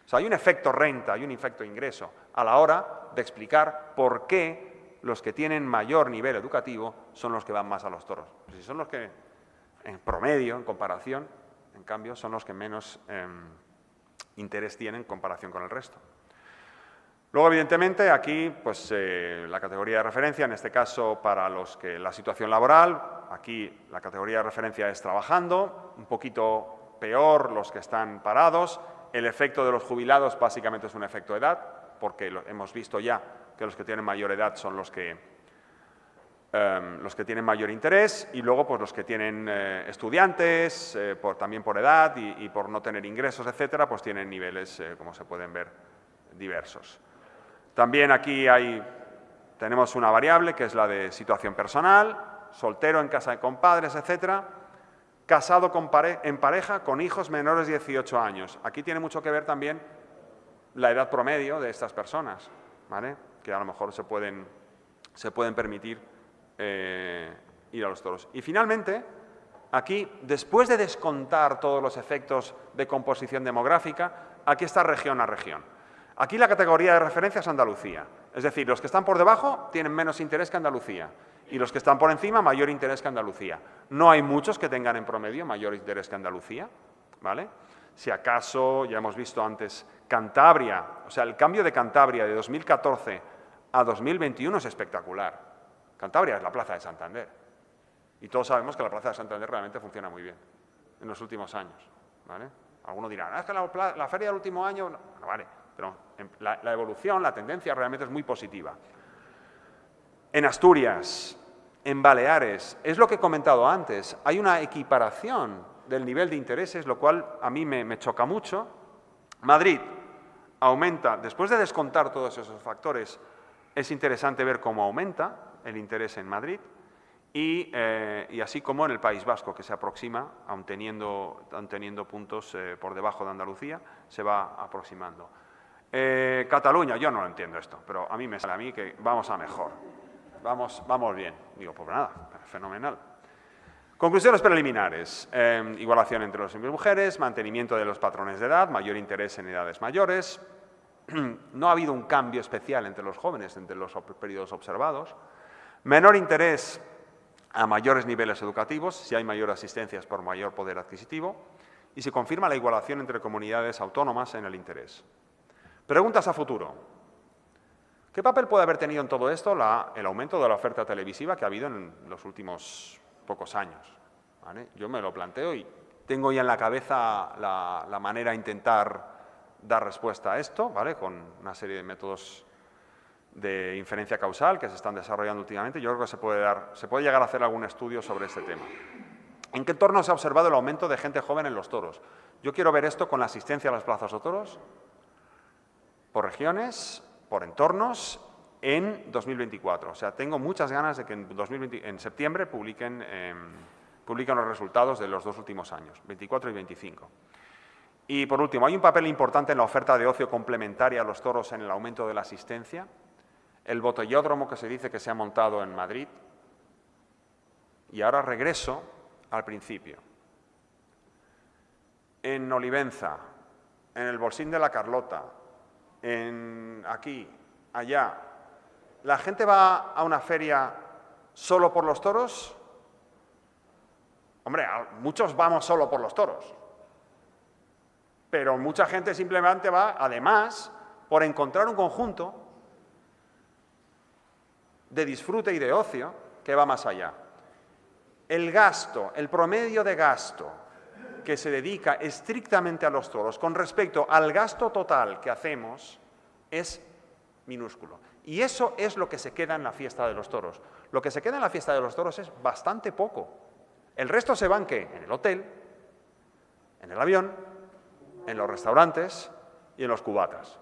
O sea, hay un efecto renta, hay un efecto ingreso a la hora de explicar por qué los que tienen mayor nivel educativo son los que van más a los toros. Si son los que, en promedio, en comparación, en cambio, son los que menos interés tienen en comparación con el resto. Luego, evidentemente, aquí pues, la categoría de referencia, en este caso para los que la situación laboral, aquí la categoría de referencia es trabajando, un poquito peor los que están parados. El efecto de los jubilados básicamente es un efecto de edad, porque hemos visto ya que los que tienen mayor edad son los que tienen mayor interés, y luego pues, los que tienen estudiantes, también por edad y por no tener ingresos, etcétera, pues tienen niveles, como se pueden ver, diversos. También aquí tenemos una variable que es la de situación personal, soltero en casa con padres, etcétera, casado en pareja con hijos menores de 18 años. Aquí tiene mucho que ver también la edad promedio de estas personas, ¿vale? Que a lo mejor se pueden permitir ir a los toros. Y finalmente, aquí, después de descontar todos los efectos de composición demográfica, aquí está región a región. Aquí la categoría de referencia es Andalucía, es decir, los que están por debajo tienen menos interés que Andalucía y los que están por encima mayor interés que Andalucía. No hay muchos que tengan en promedio mayor interés que Andalucía, ¿vale? Si acaso, ya hemos visto antes, Cantabria, o sea, el cambio de Cantabria de 2014 a 2021 es espectacular. Cantabria es la Plaza de Santander y todos sabemos que la Plaza de Santander realmente funciona muy bien en los últimos años, ¿vale? Algunos dirán, es que la feria del último año, no, vale, pero la evolución, la tendencia realmente es muy positiva. En Asturias, en Baleares, es lo que he comentado antes, hay una equiparación del nivel de intereses, lo cual a mí me choca mucho. Madrid aumenta, después de descontar todos esos factores, es interesante ver cómo aumenta el interés en Madrid y así como en el País Vasco, que se aproxima, aun teniendo puntos por debajo de Andalucía, se va aproximando. Cataluña, yo no lo entiendo esto, pero a mí me sale a mí que vamos a mejor, vamos bien. Digo, pues nada, fenomenal. Conclusiones preliminares, igualación entre los hombres y mujeres, mantenimiento de los patrones de edad, mayor interés en edades mayores, no ha habido un cambio especial entre los jóvenes, entre los periodos observados, menor interés a mayores niveles educativos, si hay mayor asistencia es por mayor poder adquisitivo, y se confirma la igualación entre comunidades autónomas en el interés. Preguntas a futuro. ¿Qué papel puede haber tenido en todo esto el aumento de la oferta televisiva que ha habido en los últimos pocos años? ¿Vale? Yo me lo planteo y tengo ya en la cabeza la manera de intentar dar respuesta a esto, ¿vale? Con una serie de métodos de inferencia causal que se están desarrollando últimamente. Yo creo que se puede llegar a hacer algún estudio sobre este tema. ¿En qué entorno se ha observado el aumento de gente joven en los toros? Yo quiero ver esto con la asistencia a las plazas o toros, por regiones, por entornos, en 2024. O sea, tengo muchas ganas de que en septiembre publiquen los resultados de los dos últimos años, 24 y 25. Y por último, hay un papel importante en la oferta de ocio complementaria a los toros en el aumento de la asistencia. El botellódromo que se dice que se ha montado en Madrid. Y ahora regreso al principio. En Olivenza, en el Bolsín de la Carlota, aquí, allá, ¿la gente va a una feria solo por los toros? Hombre, muchos vamos solo por los toros, pero mucha gente simplemente va, además, por encontrar un conjunto de disfrute y de ocio que va más allá. El gasto, el promedio de gasto que se dedica estrictamente a los toros con respecto al gasto total que hacemos es minúsculo. Y eso es lo que se queda en la fiesta de los toros. Lo que se queda en la fiesta de los toros es bastante poco. El resto se va en ¿qué? En el hotel, en el avión, en los restaurantes y en los cubatas.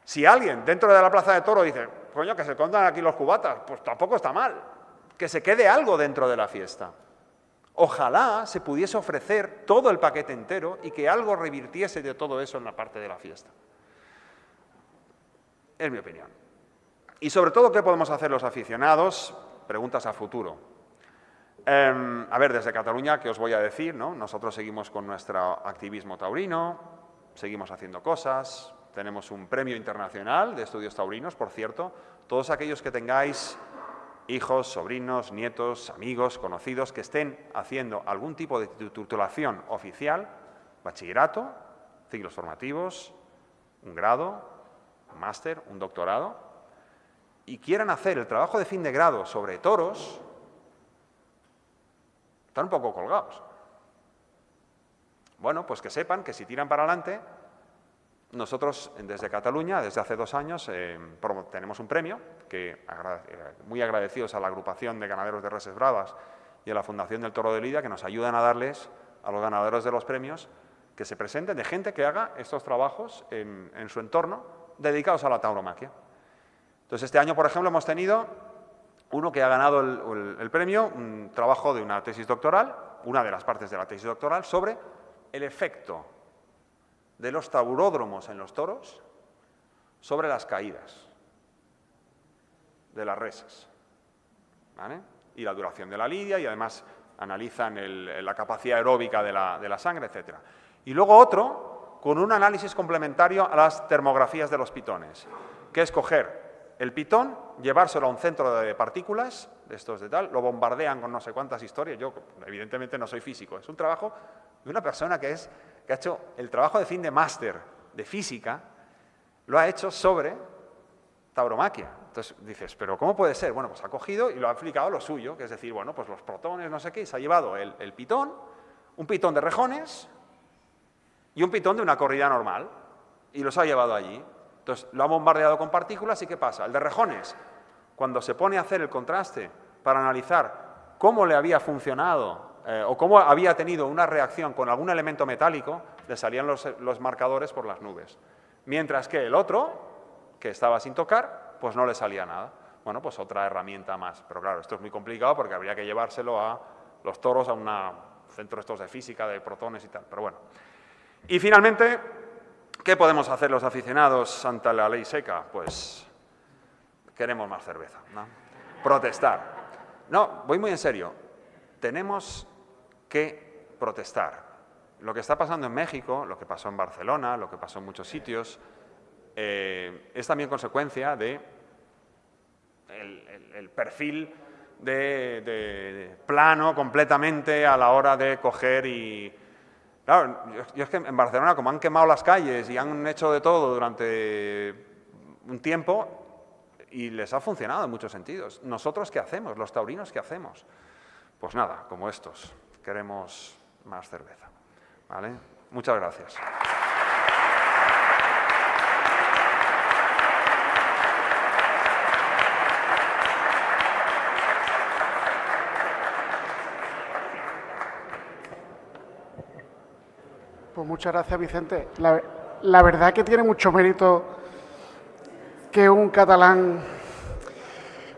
Si alguien dentro de la plaza de toro dice, coño, que se contan aquí los cubatas, pues tampoco está mal. Que se quede algo dentro de la fiesta. Ojalá se pudiese ofrecer todo el paquete entero y que algo revirtiese de todo eso en la parte de la fiesta. Es mi opinión. Y sobre todo, ¿qué podemos hacer los aficionados? Preguntas a futuro. A ver, desde Cataluña, ¿qué os voy a decir? ¿No? Nosotros seguimos con nuestro activismo taurino, seguimos haciendo cosas, tenemos un premio internacional de estudios taurinos, por cierto. Todos aquellos que tengáis hijos, sobrinos, nietos, amigos, conocidos que estén haciendo algún tipo de titulación oficial, bachillerato, ciclos formativos, un grado, un máster, un doctorado, y quieran hacer el trabajo de fin de grado sobre toros, están un poco colgados. Bueno, pues que sepan que si tiran para adelante, nosotros desde Cataluña, desde hace 2 años, tenemos un premio que, muy agradecidos a la agrupación de ganaderos de reses bravas y a la Fundación del Toro de Lidia, que nos ayudan a darles a los ganadores de los premios que se presenten, de gente que haga estos trabajos en su entorno dedicados a la tauromaquia. Entonces, este año, por ejemplo, hemos tenido uno que ha ganado el premio, un trabajo de una tesis doctoral, una de las partes de la tesis doctoral, sobre el efecto de los tauródromos en los toros sobre las caídas de las reses, ¿vale? Y la duración de la lidia, y además analizan la capacidad aeróbica de la sangre, etc. Y luego otro con un análisis complementario a las termografías de los pitones, que es coger el pitón, llevárselo a un centro de partículas, de estos de tal, lo bombardean con no sé cuántas historias. Yo, evidentemente, no soy físico. Es un trabajo de una persona que ha hecho el trabajo de fin de máster de física, lo ha hecho sobre tauromaquia. Entonces dices, ¿pero cómo puede ser? Bueno, pues ha cogido y lo ha aplicado a lo suyo, que es decir, bueno, pues los protones, no sé qué, y se ha llevado el pitón, un pitón de rejones y un pitón de una corrida normal, y los ha llevado allí. Entonces, lo ha bombardeado con partículas, ¿y qué pasa? El de rejones, cuando se pone a hacer el contraste para analizar cómo le había funcionado o cómo había tenido una reacción con algún elemento metálico, le salían los marcadores por las nubes. Mientras que el otro, que estaba sin tocar, pues no le salía nada. Bueno, pues otra herramienta más. Pero claro, esto es muy complicado porque habría que llevárselo a los toros, a un centro estos de física, de protones y tal. Pero bueno. Y finalmente, ¿qué podemos hacer los aficionados ante la ley seca? Pues queremos más cerveza, ¿no? Protestar. No, voy muy en serio. Tenemos que protestar. Lo que está pasando en México, lo que pasó en Barcelona, lo que pasó en muchos sitios, es también consecuencia de el perfil de plano completamente a la hora de coger y... Claro, yo es que en Barcelona, como han quemado las calles y han hecho de todo durante un tiempo, y les ha funcionado en muchos sentidos. ¿Nosotros qué hacemos? ¿Los taurinos qué hacemos? Pues nada, como estos, queremos más cerveza. ¿Vale? Muchas gracias. Pues muchas gracias, Vicente. La verdad que tiene mucho mérito que un catalán,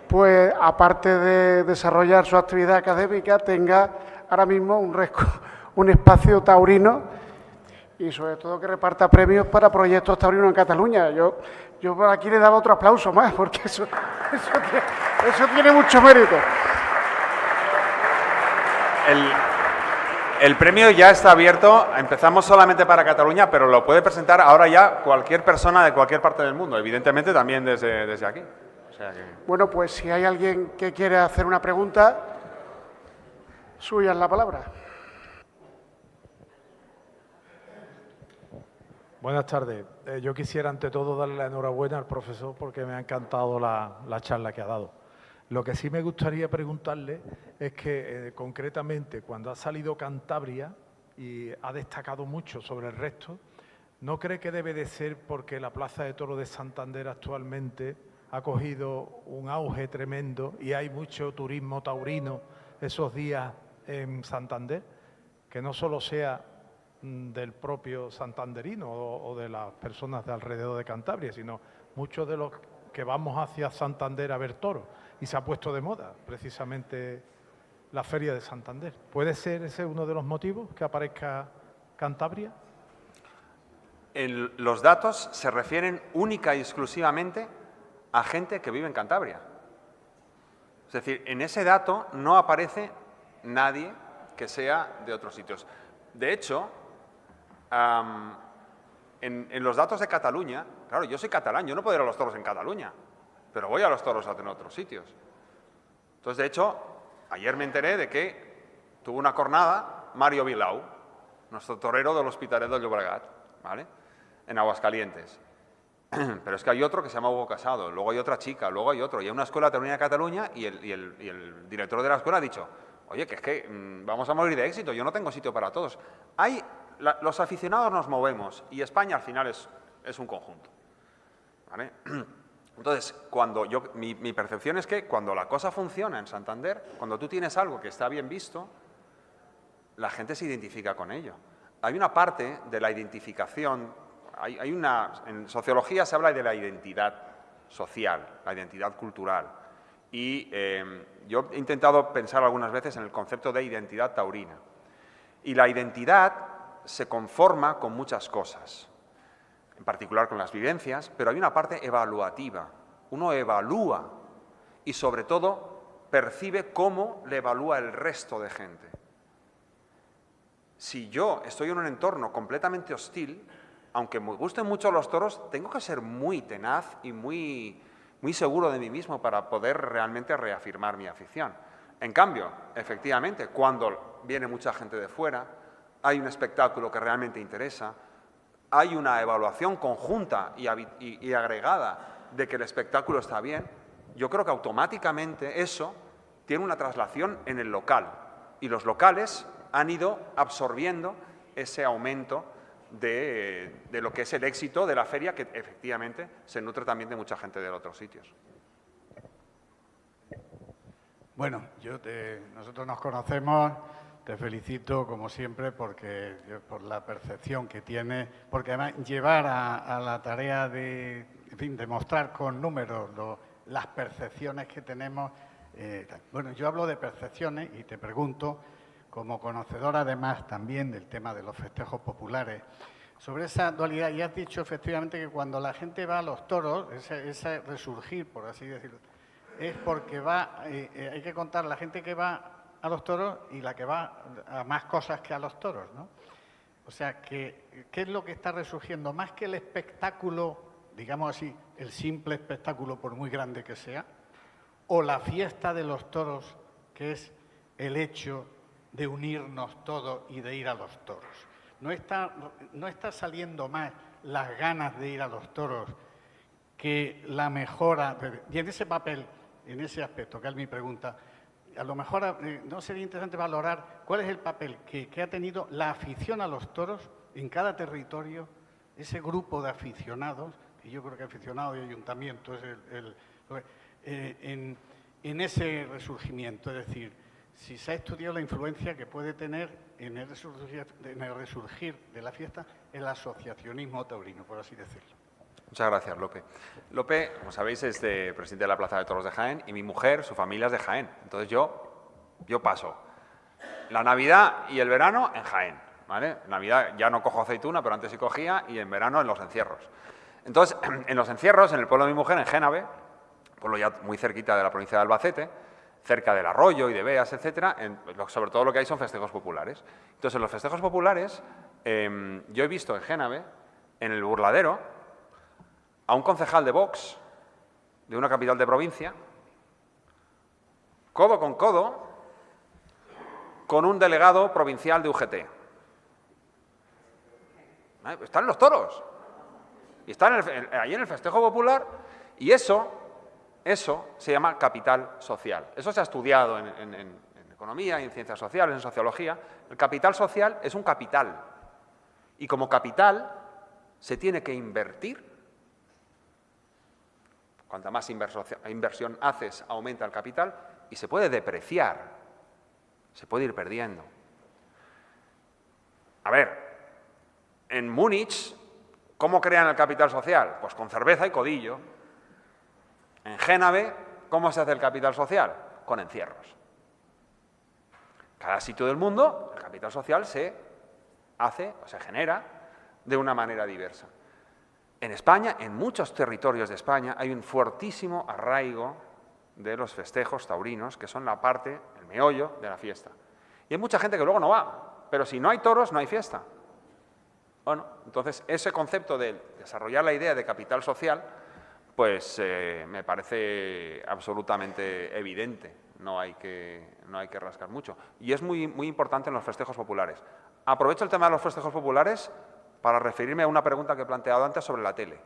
pues aparte de desarrollar su actividad académica, tenga ahora mismo un espacio taurino y sobre todo que reparta premios para proyectos taurinos en Cataluña. Yo por aquí le daba otro aplauso más, porque eso tiene mucho mérito. El premio ya está abierto, empezamos solamente para Cataluña, pero lo puede presentar ahora ya cualquier persona de cualquier parte del mundo, evidentemente también desde aquí. O sea que... Bueno, pues si hay alguien que quiere hacer una pregunta, suya es la palabra. Buenas tardes. Yo quisiera ante todo darle la enhorabuena al profesor porque me ha encantado la charla que ha dado. Lo que sí me gustaría preguntarle es que, concretamente, cuando ha salido Cantabria y ha destacado mucho sobre el resto, ¿no cree que debe de ser porque la Plaza de Toros de Santander actualmente ha cogido un auge tremendo y hay mucho turismo taurino esos días en Santander? Que no solo sea del propio santanderino o de las personas de alrededor de Cantabria, sino muchos de los que vamos hacia Santander a ver toros. Y se ha puesto de moda, precisamente, la Feria de Santander. ¿Puede ser ese uno de los motivos que aparezca Cantabria? Los datos se refieren única y exclusivamente a gente que vive en Cantabria. Es decir, en ese dato no aparece nadie que sea de otros sitios. De hecho, en los datos de Cataluña, claro, yo soy catalán, yo no puedo ir a los toros en Cataluña, pero voy a los toros en otros sitios. Entonces, de hecho, ayer me enteré de que tuvo una cornada Mario Vilau, nuestro torero del Hospitalet del Llobregat, ¿vale?, en Aguascalientes. Pero es que hay otro que se llama Hugo Casado, luego hay otra chica, luego hay otro. Y hay una escuela taurina de Cataluña y el director de la escuela ha dicho, oye, que es que vamos a morir de éxito, yo no tengo sitio para todos. Los aficionados nos movemos y España al final es un conjunto, ¿vale? Entonces, mi percepción es que cuando la cosa funciona en Santander, cuando tú tienes algo que está bien visto, la gente se identifica con ello. Hay una parte de la identificación, en sociología se habla de la identidad social, la identidad cultural. Y yo he intentado pensar algunas veces en el concepto de identidad taurina. Y la identidad se conforma con muchas cosas, en particular con las vivencias, pero hay una parte evaluativa. Uno evalúa y, sobre todo, percibe cómo le evalúa el resto de gente. Si yo estoy en un entorno completamente hostil, aunque me gusten mucho los toros, tengo que ser muy tenaz y muy seguro de mí mismo para poder realmente reafirmar mi afición. En cambio, efectivamente, cuando viene mucha gente de fuera, hay un espectáculo que realmente interesa, hay una evaluación conjunta y agregada de que el espectáculo está bien, yo creo que automáticamente eso tiene una traslación en el local. Y los locales han ido absorbiendo ese aumento de lo que es el éxito de la feria, que efectivamente se nutre también de mucha gente de otros sitios. Bueno, nosotros nos conocemos, te felicito como siempre por la percepción que tienes, porque además llevar a la tarea de mostrar con números las percepciones que tenemos. Bueno, yo hablo de percepciones y te pregunto, como conocedora además también del tema de los festejos populares, sobre esa dualidad. Y has dicho efectivamente que cuando la gente va a los toros, ese resurgir, por así decirlo, es porque hay que contar la gente que va a los toros y la que va a más cosas que a los toros, ¿no? O sea, ¿qué es lo que está resurgiendo? Más que el espectáculo, digamos así, el simple espectáculo por muy grande que sea, o la fiesta de los toros, que es el hecho de unirnos todos y de ir a los toros. No está saliendo más las ganas de ir a los toros que la mejora. Y en ese papel, en ese aspecto, que es mi pregunta, a lo mejor no sería interesante valorar cuál es el papel que ha tenido la afición a los toros en cada territorio, ese grupo de aficionados, y yo creo que aficionado y ayuntamiento es en ese resurgimiento, es decir, si se ha estudiado la influencia que puede tener en el resurgir de la fiesta el asociacionismo taurino, por así decirlo. Muchas gracias, Lope. Lope, como sabéis, es presidente de la Plaza de Toros de Jaén y mi mujer, su familia es de Jaén. Entonces yo paso la Navidad y el verano en Jaén, ¿vale? En Navidad ya no cojo aceituna, pero antes sí cogía, y en verano en los encierros. Entonces, en los encierros, en el pueblo de mi mujer, en Génave, pueblo ya muy cerquita de la provincia de Albacete, cerca del Arroyo y de Beas, etcétera, sobre todo lo que hay son festejos populares. Entonces, en los festejos populares, yo he visto en Génave, en el Burladero, a un concejal de Vox, de una capital de provincia, codo con codo, con un delegado provincial de UGT. Están los toros. Y están ahí en el festejo popular, y eso se llama capital social. Eso se ha estudiado en economía y en ciencias sociales, en sociología. El capital social es un capital. Y como capital se tiene que invertir. Cuanta más inversión haces, aumenta el capital y se puede depreciar. Se puede ir perdiendo. A ver, en Múnich, ¿cómo crean el capital social? Pues con cerveza y codillo. En Génave, ¿cómo se hace el capital social? Con encierros. Cada sitio del mundo, el capital social se hace o se genera de una manera diversa. En España, en muchos territorios de España, hay un fuertísimo arraigo de los festejos taurinos, que son la parte, el meollo de la fiesta. Y hay mucha gente que luego no va, pero si no hay toros, no hay fiesta. Bueno, entonces ese concepto de desarrollar la idea de capital social, pues me parece absolutamente evidente. no hay que rascar mucho. Y es muy importante en los festejos populares. Aprovecho el tema de los festejos populares para referirme a una pregunta que he planteado antes sobre la tele.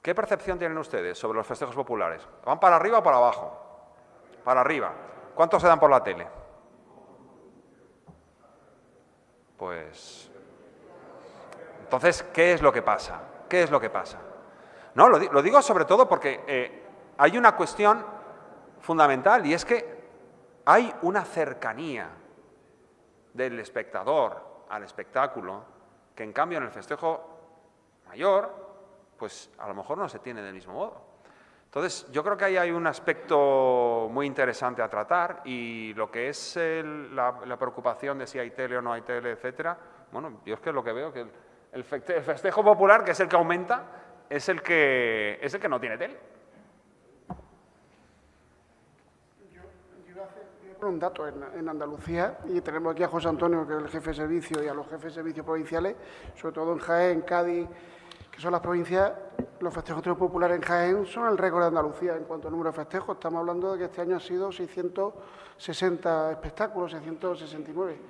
¿Qué percepción tienen ustedes sobre los festejos populares? ¿Van para arriba o para abajo? Para arriba. ¿Cuántos se dan por la tele? Pues... Entonces, ¿qué es lo que pasa? ¿Qué es lo que pasa? No, lo digo sobre todo porque hay una cuestión fundamental y es que hay una cercanía del espectador al espectáculo que en cambio en el festejo mayor, pues a lo mejor no se tiene del mismo modo. Entonces, yo creo que ahí hay un aspecto muy interesante a tratar y lo que es la preocupación de si hay tele o no hay tele, etcétera, bueno, yo es que lo que veo que el festejo popular, que es el que aumenta, es el que no tiene tele. Yo iba a poner un dato en Andalucía, y tenemos aquí a José Antonio, que es el jefe de servicio, y a los jefes de servicios provinciales, sobre todo en Jaén, Cádiz, que son las provincias. Los festejos populares en Jaén son el récord de Andalucía en cuanto a número de festejos. Estamos hablando de que este año han sido 660 espectáculos, 669.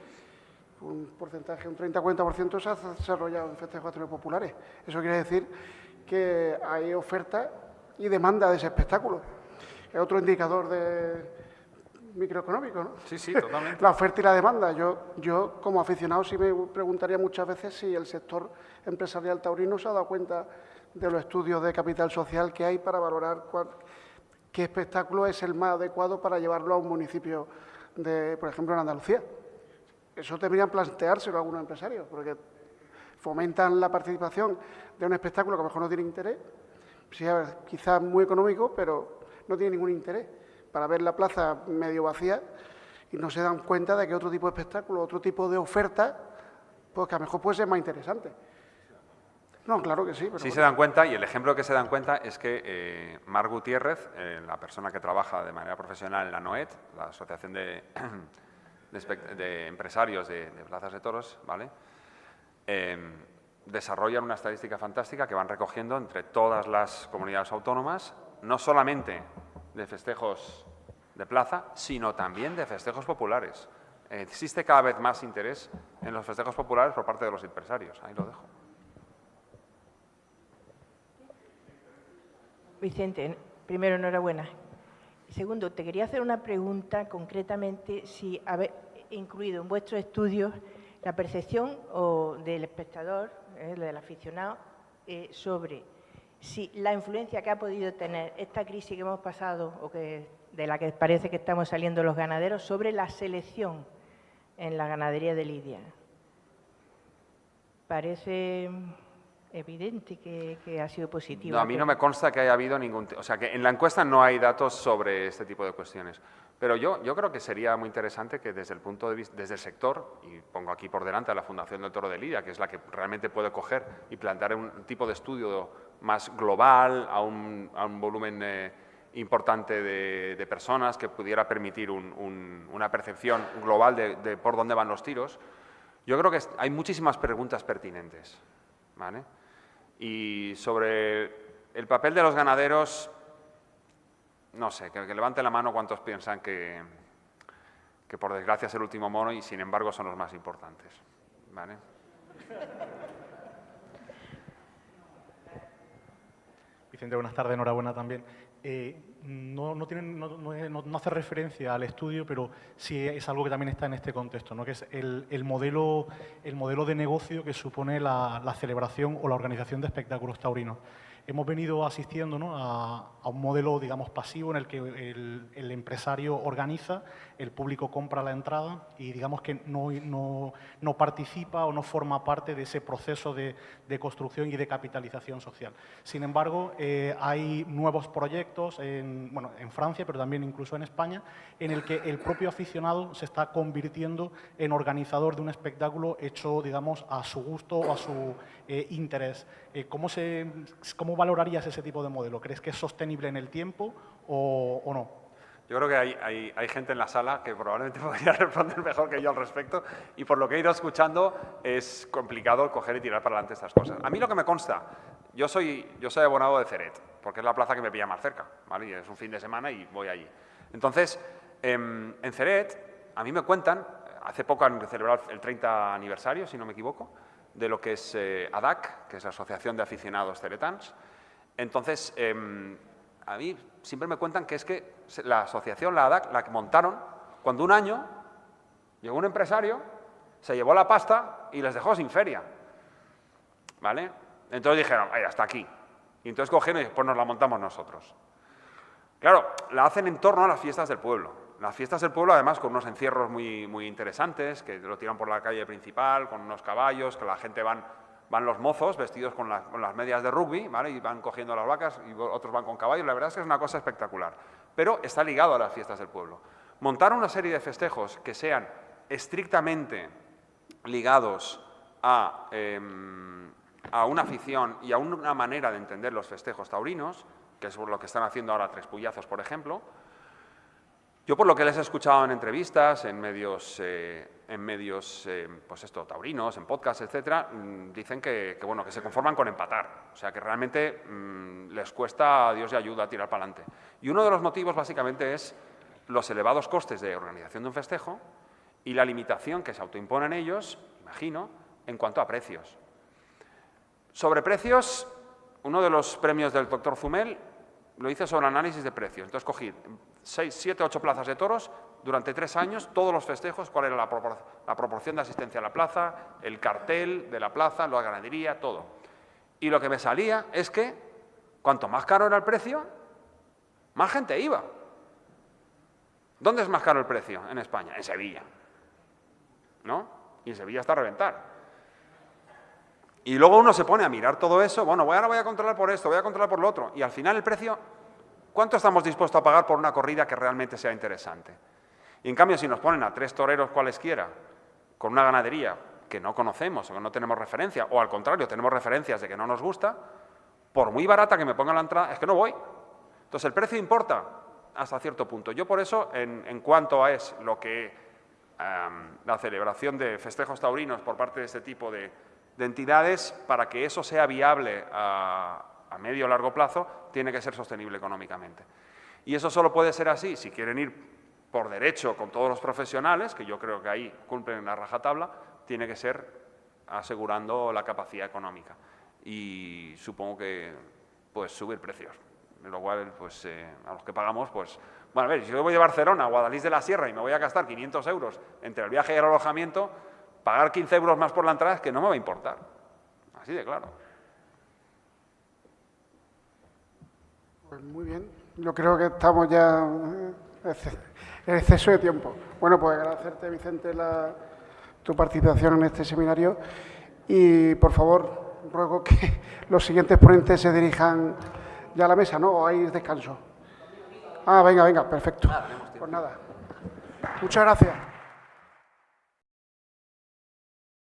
Un porcentaje, un 30-40% se ha desarrollado en festejos populares. Eso quiere decir que hay oferta y demanda de ese espectáculo. Es otro indicador microeconómico, ¿no? Sí, sí, totalmente. La oferta y la demanda. Yo, como aficionado, sí me preguntaría muchas veces si el sector empresarial taurino se ha dado cuenta de los estudios de capital social que hay para valorar qué espectáculo es el más adecuado para llevarlo a un municipio, por ejemplo, en Andalucía. Eso deberían planteárselo a algunos empresarios, porque fomentan la participación de un espectáculo que a lo mejor no tiene interés, sí, quizás muy económico, pero no tiene ningún interés, para ver la plaza medio vacía y no se dan cuenta de que otro tipo de espectáculo, otro tipo de oferta, pues que a lo mejor puede ser más interesante. No, claro que sí. Pero sí bueno. Se dan cuenta, y el ejemplo que se dan cuenta es que Marc Gutiérrez, la persona que trabaja de manera profesional en la NOET, la Asociación de Empresarios de Plazas de Toros, ¿vale? Desarrollan una estadística fantástica que van recogiendo entre todas las comunidades autónomas, no solamente de festejos de plaza, sino también de festejos populares. Existe cada vez más interés en los festejos populares por parte de los empresarios. Ahí lo dejo. Vicente, primero, enhorabuena. Segundo, te quería hacer una pregunta concretamente si habéis incluido en vuestros estudios la percepción del espectador, del aficionado, sobre si la influencia que ha podido tener esta crisis que hemos pasado o de la que parece que estamos saliendo los ganaderos sobre la selección en la ganadería de lidia. Parece evidente que ha sido positivo. No, a mí no me consta que haya habido ningún... O sea, que en la encuesta no hay datos sobre este tipo de cuestiones. Pero yo creo que sería muy interesante que desde el punto de vista, desde el sector, y pongo aquí por delante a la Fundación del Toro de Lidia, que es la que realmente puede coger y plantear un tipo de estudio más global, a un volumen importante de personas que pudiera permitir una percepción global de por dónde van los tiros. Yo creo que hay muchísimas preguntas pertinentes, ¿vale? Y sobre el papel de los ganaderos, no sé, que levante la mano cuántos piensan que por desgracia es el último mono y sin embargo son los más importantes, ¿vale? Vicente, buenas tardes, enhorabuena también. No hace referencia al estudio, pero sí es algo que también está en este contexto, ¿no? Que es el modelo de negocio que supone la celebración o la organización de espectáculos taurinos. Hemos venido asistiendo, ¿no?, a un modelo, digamos, pasivo en el que el empresario organiza, el público compra la entrada y, digamos, que no participa o no forma parte de ese proceso de construcción y de capitalización social. Sin embargo, hay nuevos proyectos en Francia, pero también incluso en España, en el que el propio aficionado se está convirtiendo en organizador de un espectáculo hecho, digamos, a su gusto o a su interés. ¿Cómo valorarías ese tipo de modelo? ¿Crees que es sostenible en el tiempo o no? Yo creo que hay gente en la sala que probablemente podría responder mejor que yo al respecto y por lo que he ido escuchando es complicado coger y tirar para adelante estas cosas. A mí lo que me consta, yo soy abonado de Ceret, porque es la plaza que me pilla más cerca, ¿vale? Y es un fin de semana y voy allí. Entonces, en Ceret, a mí me cuentan, hace poco han celebrado el 30 aniversario, si no me equivoco, de lo que es ADAC, que es la Asociación de Aficionados Ceretans. Entonces, a mí siempre me cuentan que es que la asociación, la ADAC, la que montaron, cuando un año llegó un empresario, se llevó la pasta y les dejó sin feria. ¿Vale? Entonces dijeron, vaya, hasta aquí. Y entonces cogieron y pues nos la montamos nosotros. Claro, la hacen en torno a las fiestas del pueblo. Las fiestas del pueblo, además, con unos encierros muy interesantes, que lo tiran por la calle principal, con unos caballos, que la gente van los mozos vestidos con las medias de rugby, ¿vale? Y van cogiendo las vacas y otros van con caballos. La verdad es que es una cosa espectacular. Pero está ligado a las fiestas del pueblo. Montar una serie de festejos que sean estrictamente ligados a una afición y a una manera de entender los festejos taurinos, que es lo que están haciendo ahora Tres Puyazos, por ejemplo. Yo, por lo que les he escuchado en entrevistas, en medios pues esto, taurinos, en podcasts, etcétera, dicen que se conforman con empatar. O sea, que realmente les cuesta, a Dios y ayuda, tirar para adelante. Y uno de los motivos, básicamente, es los elevados costes de organización de un festejo y la limitación que se autoimponen ellos, imagino, en cuanto a precios. Sobre precios, uno de los premios del doctor Zumel lo hice sobre análisis de precios. Entonces cogí 6, 7, 8 plazas de toros, durante 3 años, todos los festejos, cuál era la proporción de asistencia a la plaza, el cartel de la plaza, la ganadería, todo. Y lo que me salía es que, cuanto más caro era el precio, más gente iba. ¿Dónde es más caro el precio en España? En Sevilla. ¿No? Y en Sevilla está a reventar. Y luego uno se pone a mirar todo eso, bueno, ahora voy a controlar por esto, voy a controlar por lo otro, y al final el precio, ¿cuánto estamos dispuestos a pagar por una corrida que realmente sea interesante? Y en cambio, si nos ponen a 3 toreros cualesquiera, con una ganadería que no conocemos o que no tenemos referencia, o al contrario, tenemos referencias de que no nos gusta, por muy barata que me pongan la entrada, es que no voy. Entonces, el precio importa hasta cierto punto. Yo por eso, en cuanto a lo que la celebración de festejos taurinos por parte de este tipo de entidades, para que eso sea viable a medio o largo plazo, tiene que ser sostenible económicamente. Y eso solo puede ser así si quieren ir por derecho con todos los profesionales, que yo creo que ahí cumplen la rajatabla, tiene que ser asegurando la capacidad económica. Y supongo que pues subir precios, lo cual pues a los que pagamos, pues bueno, a ver, si yo voy de Barcelona a Guadalís de la Sierra y me voy a gastar 500 euros entre el viaje y el alojamiento, pagar 15 euros más por la entrada es que no me va a importar. Así de claro. Pues muy bien. Yo creo que estamos ya en exceso de tiempo. Bueno, pues agradecerte, Vicente, tu participación en este seminario y, por favor, ruego que los siguientes ponentes se dirijan ya a la mesa, ¿no? ¿O hay descanso? Ah, venga, perfecto. Pues nada. Muchas gracias.